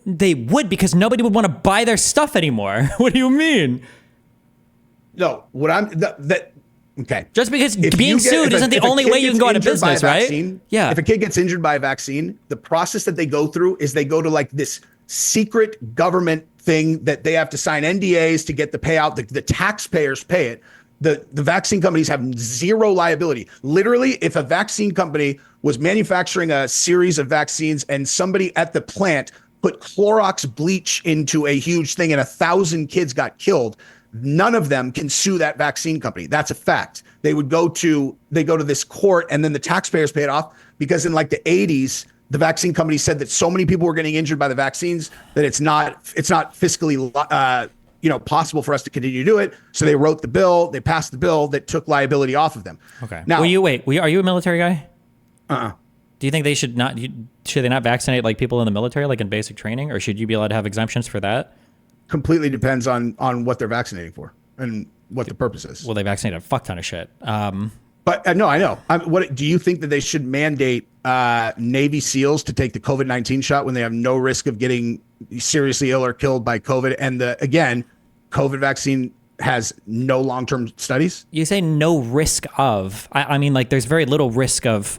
They would, because nobody would want to buy their stuff anymore. What do you mean? No, okay. Just because being sued isn't the only way you can go out of business, right? Yeah. If a kid gets injured by a vaccine, the process that they go through is they go to like this secret government thing that they have to sign NDAs to get the payout. The taxpayers pay it. The vaccine companies have zero liability. Literally, if a vaccine company was manufacturing a series of vaccines and somebody at the plant put Clorox bleach into a huge thing and 1,000 kids got killed, none of them can sue that vaccine company. That's a fact. They go to this court, and then the taxpayers pay it off, because in like the 80s, the vaccine company said that so many people were getting injured by the vaccines that it's not fiscally possible for us to continue to do it. So they wrote the bill, they passed the bill that took liability off of them. Okay. Now, are you a military guy? Do you think they should not vaccinate like people in the military, like in basic training, or should you be allowed to have exemptions for that? Completely depends on what they're vaccinating for and what the purpose is. Well, they vaccinate a fuck ton of shit. But no, I know. What do you think that they should mandate Navy SEALs to take the COVID-19 shot when they have no risk of getting seriously ill or killed by COVID? And COVID vaccine has no long-term studies. You say no risk of. I mean, like, there's very little risk of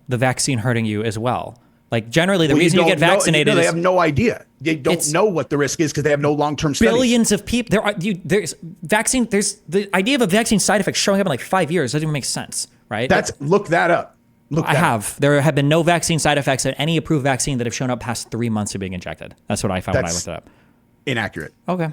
the vaccine hurting you as well. Like, generally, the reason you get vaccinated they have no idea. They don't know what the risk is because they have no long-term studies. Billions of people. There's the idea of a vaccine side effect showing up in like 5 years doesn't even make sense, right? Look that up. There have been no vaccine side effects at any approved vaccine that have shown up past 3 months of being injected. That's what I found when I looked it up. Inaccurate. Okay.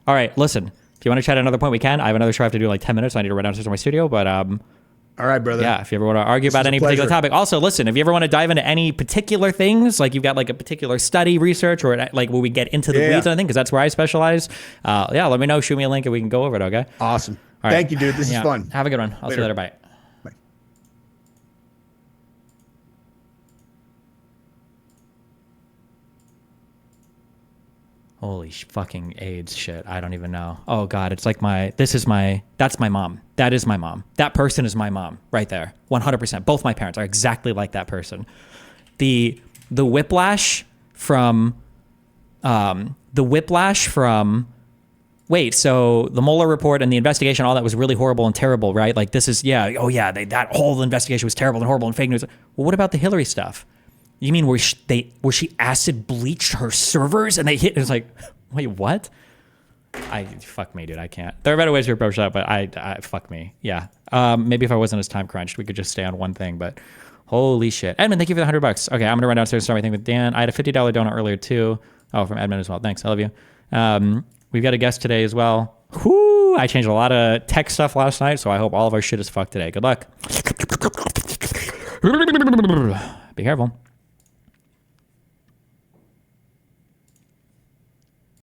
All right. Listen, if you want to chat at another point, we can. I have another show I have to do in like 10 minutes. I need to run downstairs to my studio, but all All right, brother. Yeah, if you ever want to argue about any particular topic. Also, listen, if you ever want to dive into any particular things, like you've got like a particular study, research, or like where we get into the weeds, I think, because that's where I specialize. Let me know. Shoot me a link and we can go over it, okay? Awesome. Thank you, dude. This is fun. Have a good one. I'll see you later. Bye. Holy fucking AIDS shit. I don't even know. Oh God, it's like that's my mom. That is my mom. That person is my mom right there. 100%. Both my parents are exactly like that person. The whiplash from, wait, so the Mueller report and the investigation, all that was really horrible and terrible, right? Like this is, that whole investigation was terrible and horrible and fake news. Well, what about the Hillary stuff? You mean where she acid bleached her servers and they hit? It's like, wait, what? Fuck me, dude. I can't. There are better ways to approach that, but I fuck me. Yeah. Maybe if I wasn't as time crunched, we could just stay on one thing. But holy shit, Edmund, thank you for the $100. Okay, I'm gonna run downstairs and start my thing with Dan. I had a $50 donut earlier too. Oh, from Edmund as well. Thanks. I love you. We've got a guest today as well. Whoo! I changed a lot of tech stuff last night, so I hope all of our shit is fucked today. Good luck. Be careful.